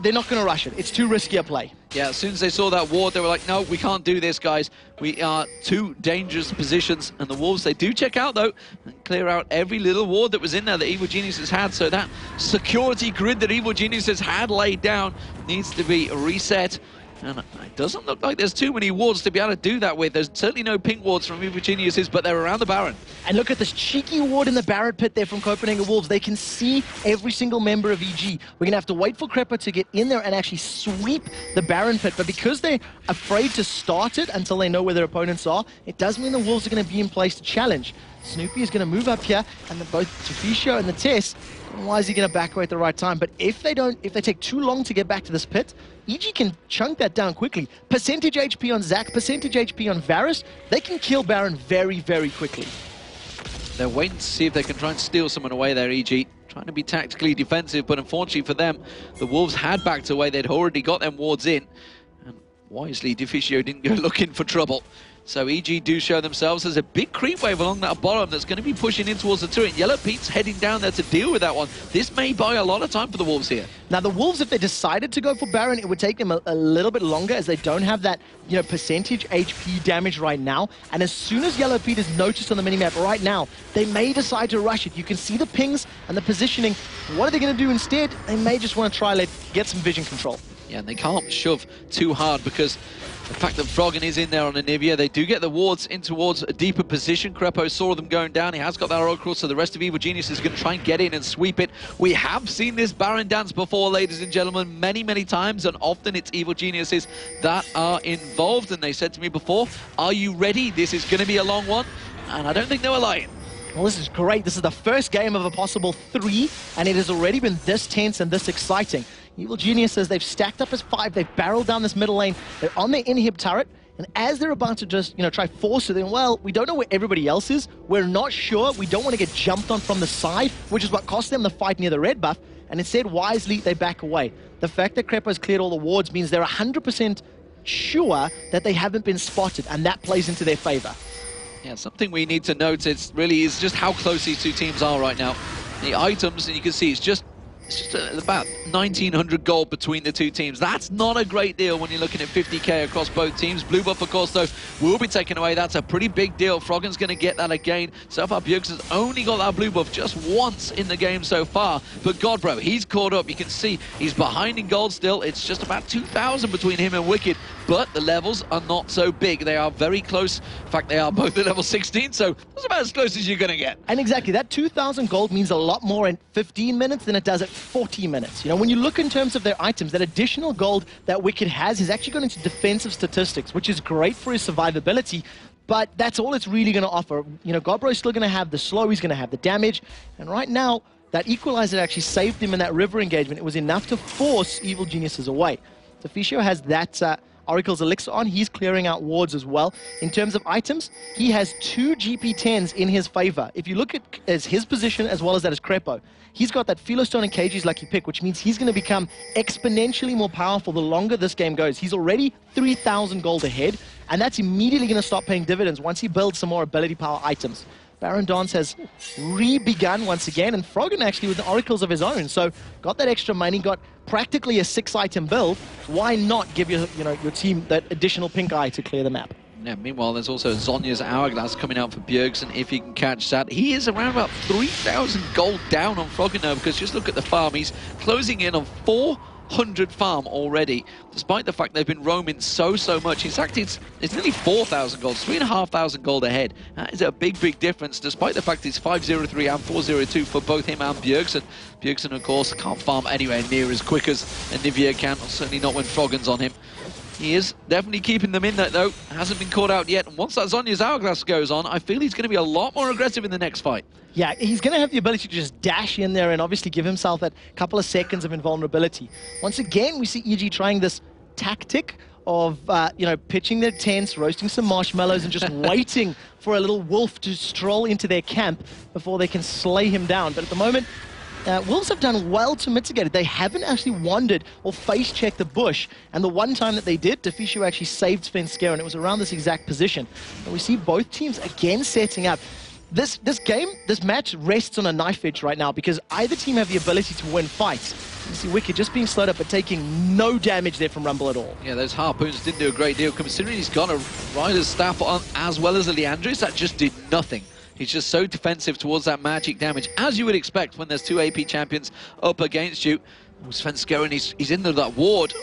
they're not going to rush it. It's too risky a play. Yeah, as soon as they saw that ward, they were like, no, we can't do this, guys. We are two dangerous positions. And the Wolves, they do check out, though, and clear out every little ward that was in there that Evil Geniuses had. So that security grid that Evil Geniuses had laid down needs to be reset. And it doesn't look like there's too many wards to be able to do that with. There's certainly no pink wards from Evil Geniuses, but they're around the Baron. And look at this cheeky ward in the Barret pit there from Copenhagen Wolves. They can see every single member of EG. We're going to have to wait for Crepo to get in there and actually sweep the Baron pit. But because they're afraid to start it until they know where their opponents are, it does mean the Wolves are going to be in place to challenge. Snoopy is going to move up here, and both Deficio and the Tess, why is he going to back away at the right time? But if they take too long to get back to this pit, EG can chunk that down quickly. Percentage HP on Zac, percentage HP on Varus, they can kill Baron very, very quickly. They're waiting to see if they can try and steal someone away there, EG. Trying to be tactically defensive, but unfortunately for them, the Wolves had backed away. They'd already got them wards in. And Wisely, Deficio didn't go looking for trouble. So EG do show themselves. There's a big creep wave along that bottom that's going to be pushing in towards the turret. Yellow Pete's heading down there to deal with that one. This may buy a lot of time for the Wolves here. Now, the Wolves, if they decided to go for Baron, it would take them a little bit longer, as they don't have that, percentage HP damage right now. And as soon as Yellow Pete is noticed on the minimap right now, they may decide to rush it. You can see the pings and the positioning. What are they going to do instead? They may just want to try get some vision control. Yeah, and they can't shove too hard because the fact that Froggen is in there on Anivia, they do get the wards in towards a deeper position. Crepo saw them going down. He has got that Oracle, so the rest of Evil Genius is going to try and get in and sweep it. We have seen this Baron dance before, ladies and gentlemen, many, many times, and often it's Evil Geniuses that are involved. And they said to me before, are you ready? This is going to be a long one. And I don't think they were lying. Well, this is great. This is the first game of a possible 3, and it has already been this tense and this exciting. Evil Geniuses, they've stacked up as 5. They've barreled down this middle lane. They're on their inhib turret, and as they're about to just, try force it in, well, we don't know where everybody else is. We're not sure. We don't want to get jumped on from the side, which is what cost them the fight near the red buff, and instead, wisely, they back away. The fact that Crepo's cleared all the wards means they're 100% sure that they haven't been spotted, and that plays into their favor. Yeah, something we need to note is just how close these two teams are right now. The items, and you can see it's just about 1,900 gold between the two teams. That's not a great deal when you're looking at 50k across both teams. Blue buff, of course, though, will be taken away. That's a pretty big deal. Froggen's going to get that again. So far, Bjergs has only got that blue buff just once in the game so far. But Godbro, he's caught up. You can see he's behind in gold still. It's just about 2,000 between him and Wicked. But the levels are not so big. They are very close. In fact, they are both at level 16, so that's about as close as you're going to get. And exactly, that 2,000 gold means a lot more in 15 minutes than it does at 40 minutes. When you look in terms of their items, that additional gold that Wicked has is actually going into defensive statistics, which is great for his survivability, but that's all it's really going to offer. Godbro's still going to have the slow, he's going to have the damage, and right now, that equalizer actually saved him in that river engagement. It was enough to force Evil Geniuses away. Deficio has that Oracle's Elixir on. He's clearing out wards as well. In terms of items, he has 2 GP10s in his favor. If you look at his position as well as that as Crepo, he's got that Philostone and KG's lucky pick, which means he's going to become exponentially more powerful the longer this game goes. He's already 3,000 gold ahead, and that's immediately going to start paying dividends once he builds some more ability power items. Baron Dance has re-begun once again, and Froggen actually with the oracles of his own. So got that extra money, got practically a 6-item build. Why not give your team that additional pink eye to clear the map? Yeah, meanwhile, there's also Zonya's Hourglass coming out for Bjergs, and if he can catch that, he is around about 3,000 gold down on Froggen now, because just look at the farm. He's closing in on 400 farm already, despite the fact they've been roaming so much. In fact, it's nearly 4,000 gold, 3,500 gold ahead. That is a big difference, despite the fact it's 503 and 402 for both him and Bjergs. And Bjergsen, of course, can't farm anywhere near as quick as Anivia can, certainly not when Froggen's on him. He is definitely keeping them in there, though. Hasn't been caught out yet. And once that Zonya's Hourglass goes on, I feel he's going to be a lot more aggressive in the next fight. Yeah, he's going to have the ability to just dash in there and obviously give himself that couple of seconds of invulnerability. Once again, we see EG trying this tactic of, pitching their tents, roasting some marshmallows, and just waiting for a little wolf to stroll into their camp before they can slay him down. But at the moment, Wolves have done well to mitigate it. They haven't actually wandered or face-checked the bush. And the one time that they did, Deficio actually saved Svenskar, and it was around this exact position. And we see both teams again setting up. This match rests on a knife edge right now because either team have the ability to win fights. You see Wicked just being slowed up but taking no damage there from Rumble at all. Yeah, those harpoons didn't do a great deal, considering he's got a Rider's Staff on as well as a Leandris. That just did nothing. He's just so defensive towards that magic damage, as you would expect when there's 2 AP champions up against you. Svenskar, and he's in that ward.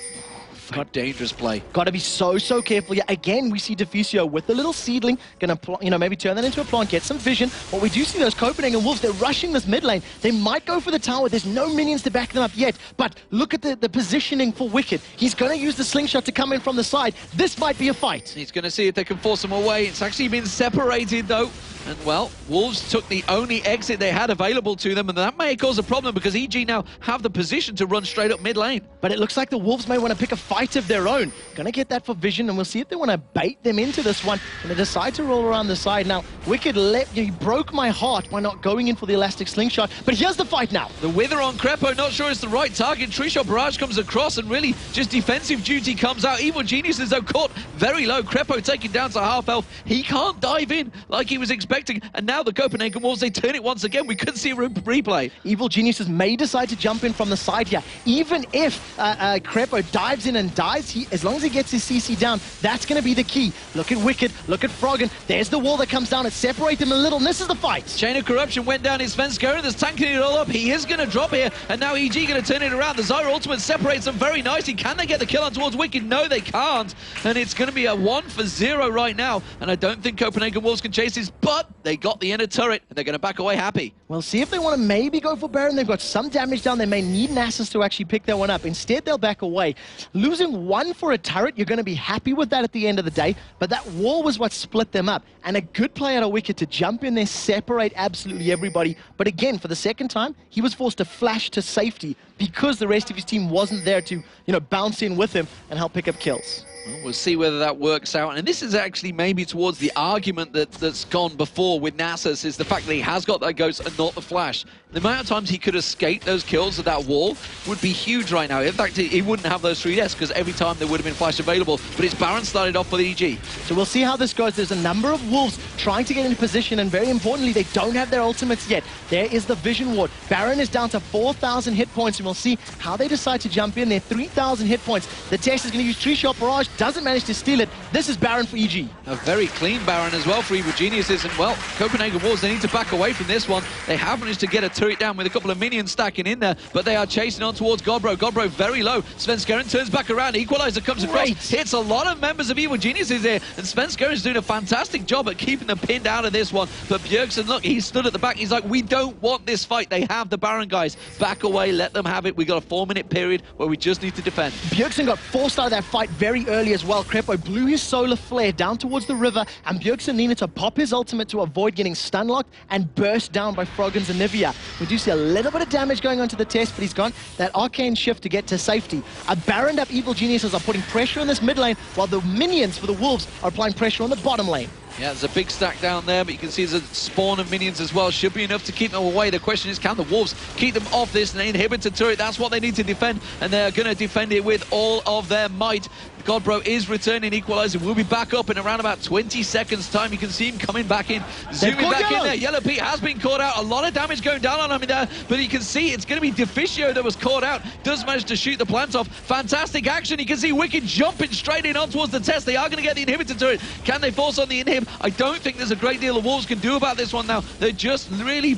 Got dangerous play. Got to be so careful. Yeah, again, we see Deficio with the little seedling, gonna maybe turn that into a plant, get some vision. But we do see those Copenhagen Wolves. They're rushing this mid lane. They might go for the tower. There's no minions to back them up yet. But look at the positioning for Wicked. He's going to use the slingshot to come in from the side. This might be a fight. He's going to see if they can force him away. It's actually been separated though. And, well, Wolves took the only exit they had available to them, and that may cause a problem because EG now have the position to run straight up mid lane. But it looks like the Wolves may want to pick a fight of their own. Gonna get that for Vision, and we'll see if they want to bait them into this one. And they decide to roll around the side. Now, Wicked, he broke my heart by not going in for the elastic slingshot, but here's the fight now. The Wither on Crepo, not sure it's the right target. Tree Shot Barrage comes across, and really just defensive duty comes out. Evil Geniuses, though, caught very low. Crepo taken down to half health. He can't dive in like he was expecting. And now the Copenhagen Wolves, they turn it once again. We could see a replay. Evil Geniuses may decide to jump in from the side here. Even if Crepo dives in and dies, as long as he gets his CC down, that's going to be the key. Look at Wicked, look at Froggen. There's the wall that comes down. It separates them a little, and this is the fight. Chain of Corruption went down in Svenskeren. There's tanking it all up. He is going to drop here, and now EG going to turn it around. The Zyra ultimate separates them very nicely. Can they get the kill on towards Wicked? No, they can't. And it's going to be a 1-for-0 right now. And I don't think Copenhagen Wolves can chase this, but they got the inner turret, and they're going to back away happy. We'll see if they want to maybe go for Baron. They've got some damage down. They may need Nasus to actually pick that one up. Instead, they'll back away. Losing one for a turret, you're going to be happy with that at the end of the day, but that wall was what split them up. And a good play out of Wicked to jump in there, separate absolutely everybody. But again, for the second time, he was forced to flash to safety because the rest of his team wasn't there to, bounce in with him and help pick up kills. Well, we'll see whether that works out. And this is actually maybe towards the argument that's gone before with Nasus, is the fact that he has got that ghost and not the flash. The amount of times he could escape those kills at that wall would be huge right now. In fact, he wouldn't have those 3 deaths because every time there would have been flash available. But his Baron started off for the EG. So we'll see how this goes. There's a number of Wolves trying to get into position, and very importantly, they don't have their ultimates yet. There is the Vision Ward. Baron is down to 4,000 hit points, and we'll see how they decide to jump in there. 3,000 hit points. The test is going to use Tree Shot Barrage. Doesn't manage to steal it. This is Baron for EG. A very clean Baron as well for Evil Geniuses. And, well, Copenhagen Wolves, they need to back away from this one. They have managed to get a turret down with a couple of minions stacking in there, but they are chasing on towards Godbro. Godbro very low. Svenskeren turns back around. Equalizer comes across. Hits a lot of members of Evil Geniuses here, and Svenskeren's doing a fantastic job at keeping them pinned out of this one. But Bjergsen, look, he stood at the back. He's like, we don't want this fight. They have the Baron, guys. Back away. Let them have it. We got a 4-minute period where we just need to defend. Bjergsen got forced out of that fight very early as well. Crepo blew his solar flare down towards the river, and Bjergsen needed to pop his ultimate to avoid getting stun locked and burst down by Froggen's Anivia. We do see a little bit of damage going on to the test, but he's got that arcane shift to get to safety. A Baroned up Evil Geniuses are putting pressure on this mid lane, while the minions for the Wolves are applying pressure on the bottom lane. Yeah, there's a big stack down there, but you can see there's a spawn of minions as well. Should be enough to keep them away. The question is, can the Wolves keep them off this inhibitor turret? That's what they need to defend, and they're going to defend it with all of their might. Godbro is returning. Equalizer will be back up in around about 20 seconds time. You can see him coming back in, zooming back in there. Yellow Pete has been caught out. A lot of damage going down on him there, but you can see it's going to be Deficio that was caught out. Does manage to shoot the plant off. Fantastic action. You can see Wicked jumping straight in on towards the test. They are going to get the inhibitor turret. Can they force on the inhib? I don't think there's a great deal the Wolves can do about this one now. They're just really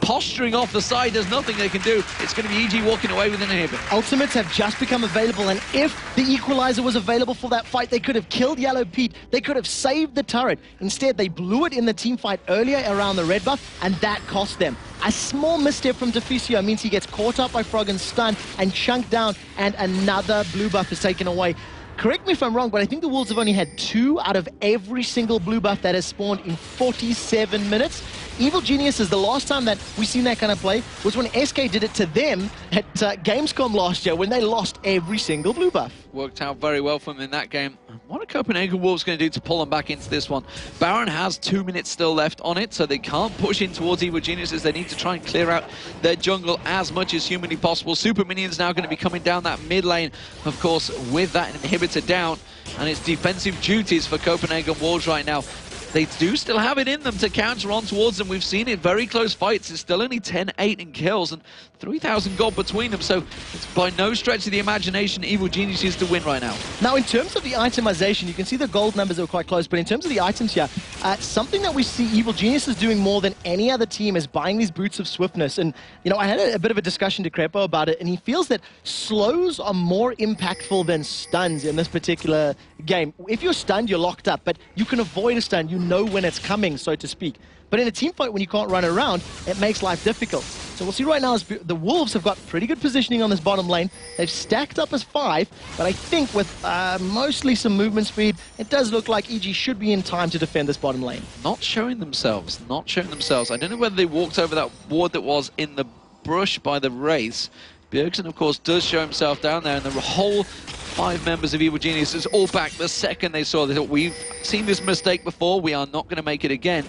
posturing off the side. There's nothing they can do. It's going to be EG walking away with an inhibitor. Ultimates have just become available, and if the Equalizer was available for that fight, they could have killed Yellow Pete. They could have saved the turret. Instead, they blew it in the team fight earlier around the red buff, and that cost them. A small misstep from Deficio means he gets caught up by Froggen's stun and chunked down, and another blue buff is taken away. Correct me if I'm wrong, but I think the Wolves have only had 2 out of every single blue buff that has spawned in 47 minutes. Evil Geniuses, the last time that we've seen that kind of play was when SK did it to them at Gamescom last year, when they lost every single blue buff. Worked out very well for them in that game. What are Copenhagen Wolves going to do to pull them back into this one? Baron has 2 minutes still left on it, so they can't push in towards Evil Geniuses. They need to try and clear out their jungle as much as humanly possible. Super Minions now going to be coming down that mid lane, of course, with that inhibitor down, and it's defensive duties for Copenhagen Wolves right now. They do still have it in them to counter on towards them. We've seen it, very close fights. It's still only 10-8 in kills and 3,000 gold between them. So it's by no stretch of the imagination Evil Geniuses to win right now. Now, in terms of the itemization, you can see the gold numbers are quite close. But in terms of the items here, something that we see Evil Geniuses doing more than any other team is buying these Boots of Swiftness. And, I had a bit of a discussion to Crepo about it, and he feels that slows are more impactful than stuns in this particular game. If you're stunned, you're locked up, but you can avoid a stun. You know when it's coming, so to speak. But in a team fight, when you can't run around, it makes life difficult. So So we'll see right now as the Wolves have got pretty good positioning on this bottom lane. They've stacked up as 5, but I think with mostly some movement speed, it does look like EG should be in time to defend this bottom lane. Not showing themselves, not showing themselves. I don't know whether they walked over that ward that was in the brush by the Wraiths. Bjergsen, of course, does show himself down there, and the whole 5 members of Evil Geniuses all back the second they saw that. We've seen this mistake before, we are not going to make it again.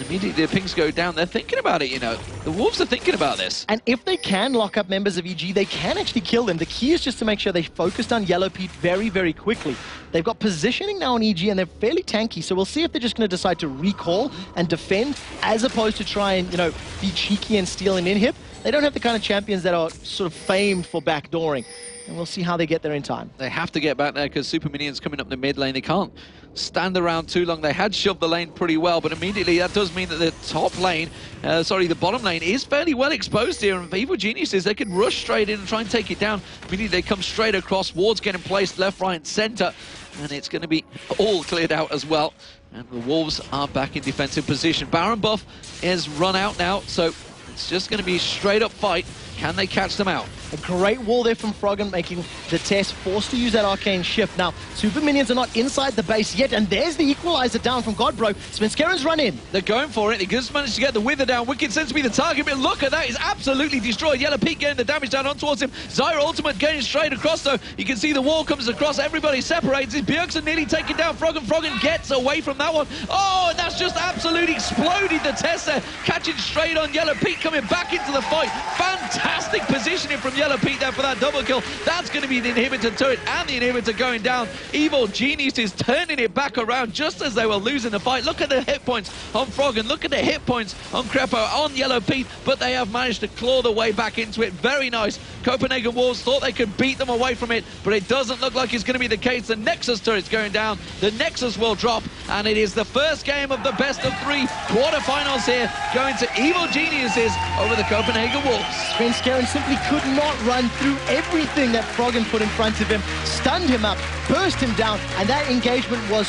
Immediately the pings go down. They're thinking about it, you know. The Wolves are thinking about this. And if they can lock up members of EG, they can actually kill them. The key is just to make sure they focused on Yellow Pete very, very quickly. They've got positioning now on EG, and they're fairly tanky, so we'll see if they're just going to decide to recall and defend, as opposed to try and, you know, be cheeky and steal an inhib. They don't have the kind of champions that are sort of famed for backdooring. And we'll see how they get there in time. They have to get back there because Super Minions coming up the mid lane. They can't stand around too long. They had shoved the lane pretty well, but immediately that does mean that the top lane, the bottom lane is fairly well exposed here. And for Evil Geniuses, they can rush straight in and try and take it down. Immediately they come straight across. Wards getting placed left, right, and center. And it's going to be all cleared out as well. And the Wolves are back in defensive position. Baron buff is run out now, so it's just going to be a straight up fight. Can they catch them out? A great wall there from Froggen, making the test forced to use that arcane shift. Now, Super Minions are not inside the base yet, and there's the equalizer down from Godbro. Svenskaren's run in. They're going for it. They just managed to get the Wither down. Wicked seems to be the target, but look at that. He's absolutely destroyed. Yellow Pete getting the damage down on towards him. Zyra ultimate getting straight across, though. You can see the wall comes across. Everybody separates. Bjergsen nearly taking down Froggen. Froggen gets away from that one. Oh, and that's just absolutely exploded the test there. Catching straight on Yellow Pete, coming back into the fight. Fantastic positioning from Yellow Pete there for that double kill. That's going to be the inhibitor turret and the inhibitor going down. Evil Genius is turning it back around just as they were losing the fight. Look at the hit points on Froggen. Look at the hit points on Crepo, on Yellow Pete, but they have managed to claw the way back into it. Very nice. Copenhagen Wolves thought they could beat them away from it, but it doesn't look like it's going to be the case. The Nexus turret's going down. The Nexus will drop, and it is the first game of the best of 3 quarterfinals here, going to Evil Geniuses over the Copenhagen Wolves. Svenskaren simply could not run through everything that Froggen put in front of him, stunned him up, burst him down, and that engagement was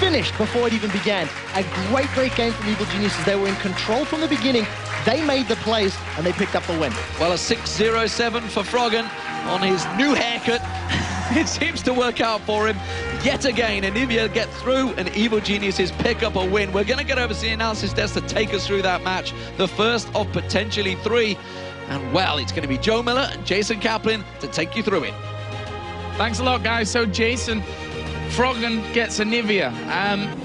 finished before it even began. A great, great game from Evil Geniuses. They were in control from the beginning. They made the plays, and they picked up the win. Well, a 6-0-7 for Froggen on his new haircut. It seems to work out for him yet again. Anivia get through, and Evil Geniuses pick up a win. We're going to get over to the analysis desk to take us through that match, the first of potentially 3. And, well, it's going to be Joe Miller and Jason Kaplan to take you through it. Thanks a lot, guys. So, Jason, Froggen gets Anivia.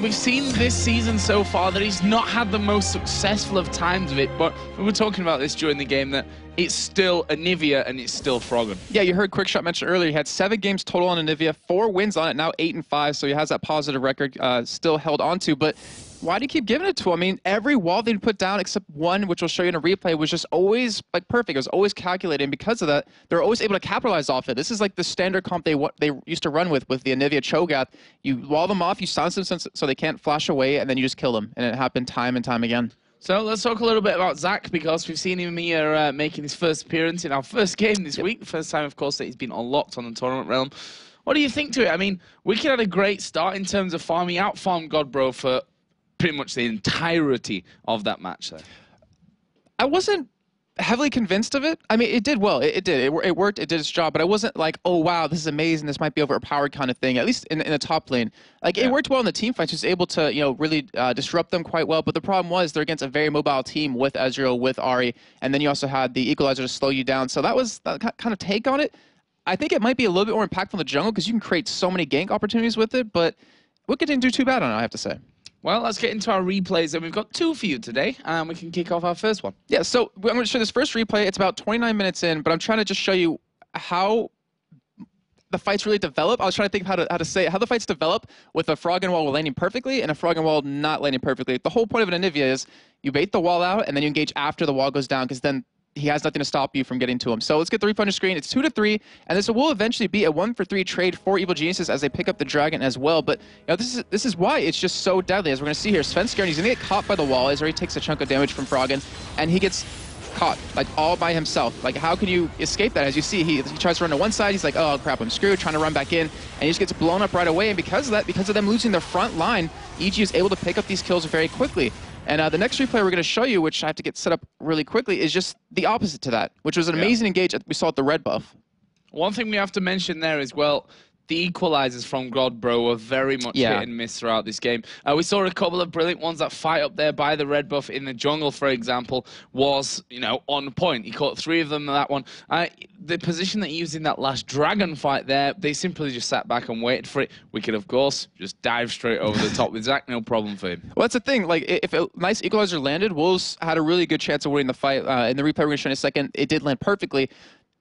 We've seen this season so far that he's not had the most successful of times of it, but we were talking about this during the game, that it's still Anivia and it's still Froggen. Yeah, you heard Quickshot mention earlier, he had 7 games total on Anivia, 4 wins on it, now 8-5, so he has that positive record still held on to, but why do you keep giving it to him? I mean, every wall they'd put down except one, which we'll show you in a replay, was just always like perfect. It was always calculated, and because of that, they're always able to capitalize off it. This is like the standard comp they used to run with the Anivia Cho'Gath. You wall them off, you silence them so they can't flash away, and then you just kill them. And it happened time and time again. So let's talk a little bit about Zach, because we've seen him here making his first appearance in our first game this week. The first time, of course, that he's been unlocked on the tournament realm. What do you think to it? I mean, Wicked had a great start in terms of farming, out-farmed Godbro for pretty much the entirety of that match there. I wasn't heavily convinced of it. I mean, it did well. It did. It worked. It did its job. But I wasn't like, oh, wow, this is amazing. This might be overpowered kind of thing, at least in the top lane. Like, it worked well in the team fights. It was able to, you know, really disrupt them quite well. But the problem was they're against a very mobile team with Ezreal, with Ahri. And then you also had the equalizer to slow you down. So that was that kind of take on it. I think it might be a little bit more impactful in the jungle because you can create so many gank opportunities with it. But Wicked didn't do too bad on it, I have to say. Well, let's get into our replays, and we've got 2 for you today, and we can kick off our first one. Yeah, so I'm going to show this first replay. It's about 29 minutes in, but I'm trying to just show you how the fights really develop. I was trying to think of how to say it. How the fights develop with a Froggen wall landing perfectly and a Froggen wall not landing perfectly. The whole point of an Anivia is you bait the wall out, and then you engage after the wall goes down, because then he has nothing to stop you from getting to him. So let's get the replay on your screen. It's 2-3, and this will eventually be a 1-for-3 trade for Evil Geniuses as they pick up the Dragon as well. But you know, this is why it's just so deadly. As we're going to see here, Svenskaren, he's going to get caught by the wall. He already takes a chunk of damage from Froggen, and he gets caught, like, all by himself. Like, how can you escape that? As you see, he tries to run to one side. He's like, oh, crap, I'm screwed, trying to run back in, and he just gets blown up right away. And because of that, because of them losing their front line, EG is able to pick up these kills very quickly. And the next replay we're going to show you, which I have to get set up really quickly, is just the opposite to that, which was an amazing engage we saw at the red buff. One thing we have to mention there as well, the equalizers from Godbro were very much hit and miss throughout this game. We saw a couple of brilliant ones. That fight up there by the red buff in the jungle, for example, was, you know, on point. He caught 3 of them in that one. The position that he used in that last dragon fight there, they simply just sat back and waited for it. We could, of course, just dive straight over the top with Zach, no problem for him. Well, that's the thing. Like, if a nice equalizer landed, Wolves had a really good chance of winning the fight. In the replay we're going to show in a second, it did land perfectly.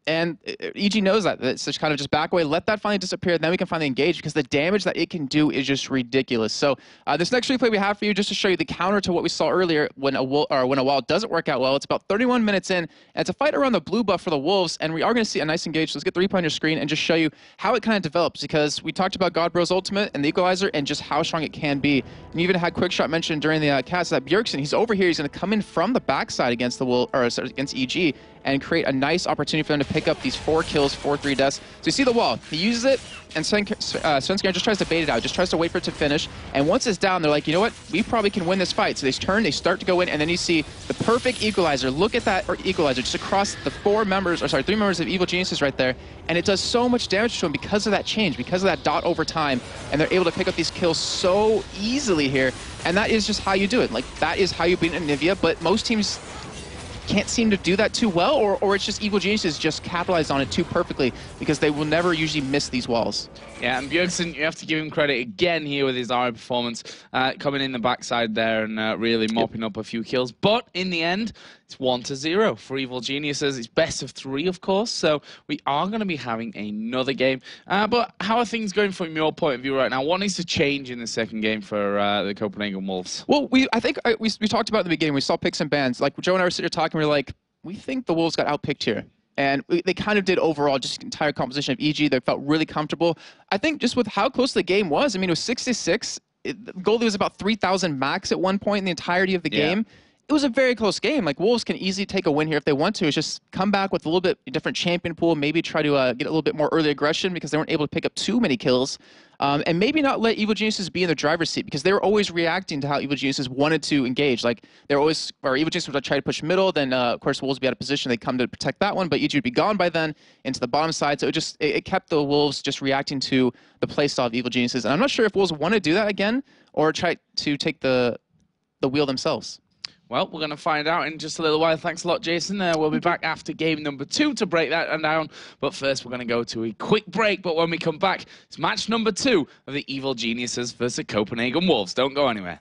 And EG knows that. It's just kind of just back away, let that finally disappear, then we can finally engage, because the damage that it can do is just ridiculous. So this next replay we have for you, just to show you the counter to what we saw earlier when a wall doesn't work out well. It's about 31 minutes in, and it's a fight around the blue buff for the Wolves, and we are going to see a nice engage. So let's get the replay on your screen and just show you how it kind of develops, because we talked about Godbro's ultimate and the equalizer and just how strong it can be. And you even had Quickshot mentioned during the cast that Bjergsen, he's over here, he's going to come in from the backside against the against EG and create a nice opportunity for them to pick up these 4 kills, 4-3 deaths. So you see the wall, he uses it, and Svenskar just tries to bait it out, just tries to wait for it to finish. And once it's down, they're like, you know what, we probably can win this fight. So they turn, they start to go in, and then you see the perfect equalizer. Look at that equalizer just across the 3 members of Evil Geniuses right there. And it does so much damage to them because of that change, because of that dot over time. And they're able to pick up these kills so easily here. And that is just how you do it. Like, that is how you beat Anivia, but most teams can't seem to do that too well, or it's just Evil Geniuses just capitalize on it too perfectly, because they will never usually miss these walls. Yeah, and Bjergsen, you have to give him credit again here with his RA performance, coming in the backside there and really mopping up a few kills. But in the end, it's 1-0 for Evil Geniuses. It's best of 3, of course, so we are going to be having another game. But how are things going from your point of view right now? What needs to change in the second game for the Copenhagen Wolves? Well, I think we talked about in the beginning, we saw picks and bans. Like, Joe and I were sitting here talking, we were like, we think the Wolves got outpicked here. And they kind of did overall, just the entire composition of EG. They felt really comfortable. I think just with how close the game was, I mean, it was 6-6. Goalie was about 3,000 max at one point in the entirety of the game. It was a very close game. Like, Wolves can easily take a win here if they want to. It's just come back with a little bit different champion pool, maybe try to get a little bit more early aggression, because they weren't able to pick up too many kills. And maybe not let Evil Geniuses be in the driver's seat, because they were always reacting to how Evil Geniuses wanted to engage. Like, they're always, or Evil Geniuses would try to push middle, then of course Wolves would be out of position, they'd come to protect that one, but EG would be gone by then into the bottom side. So it kept the Wolves just reacting to the playstyle of Evil Geniuses. And I'm not sure if Wolves want to do that again, or try to take the wheel themselves. Well, we're going to find out in just a little while. Thanks a lot, Jason. We'll be back after game number 2 to break that down. But first, we're going to go to a quick break. But when we come back, it's match number 2 of the Evil Geniuses versus Copenhagen Wolves. Don't go anywhere.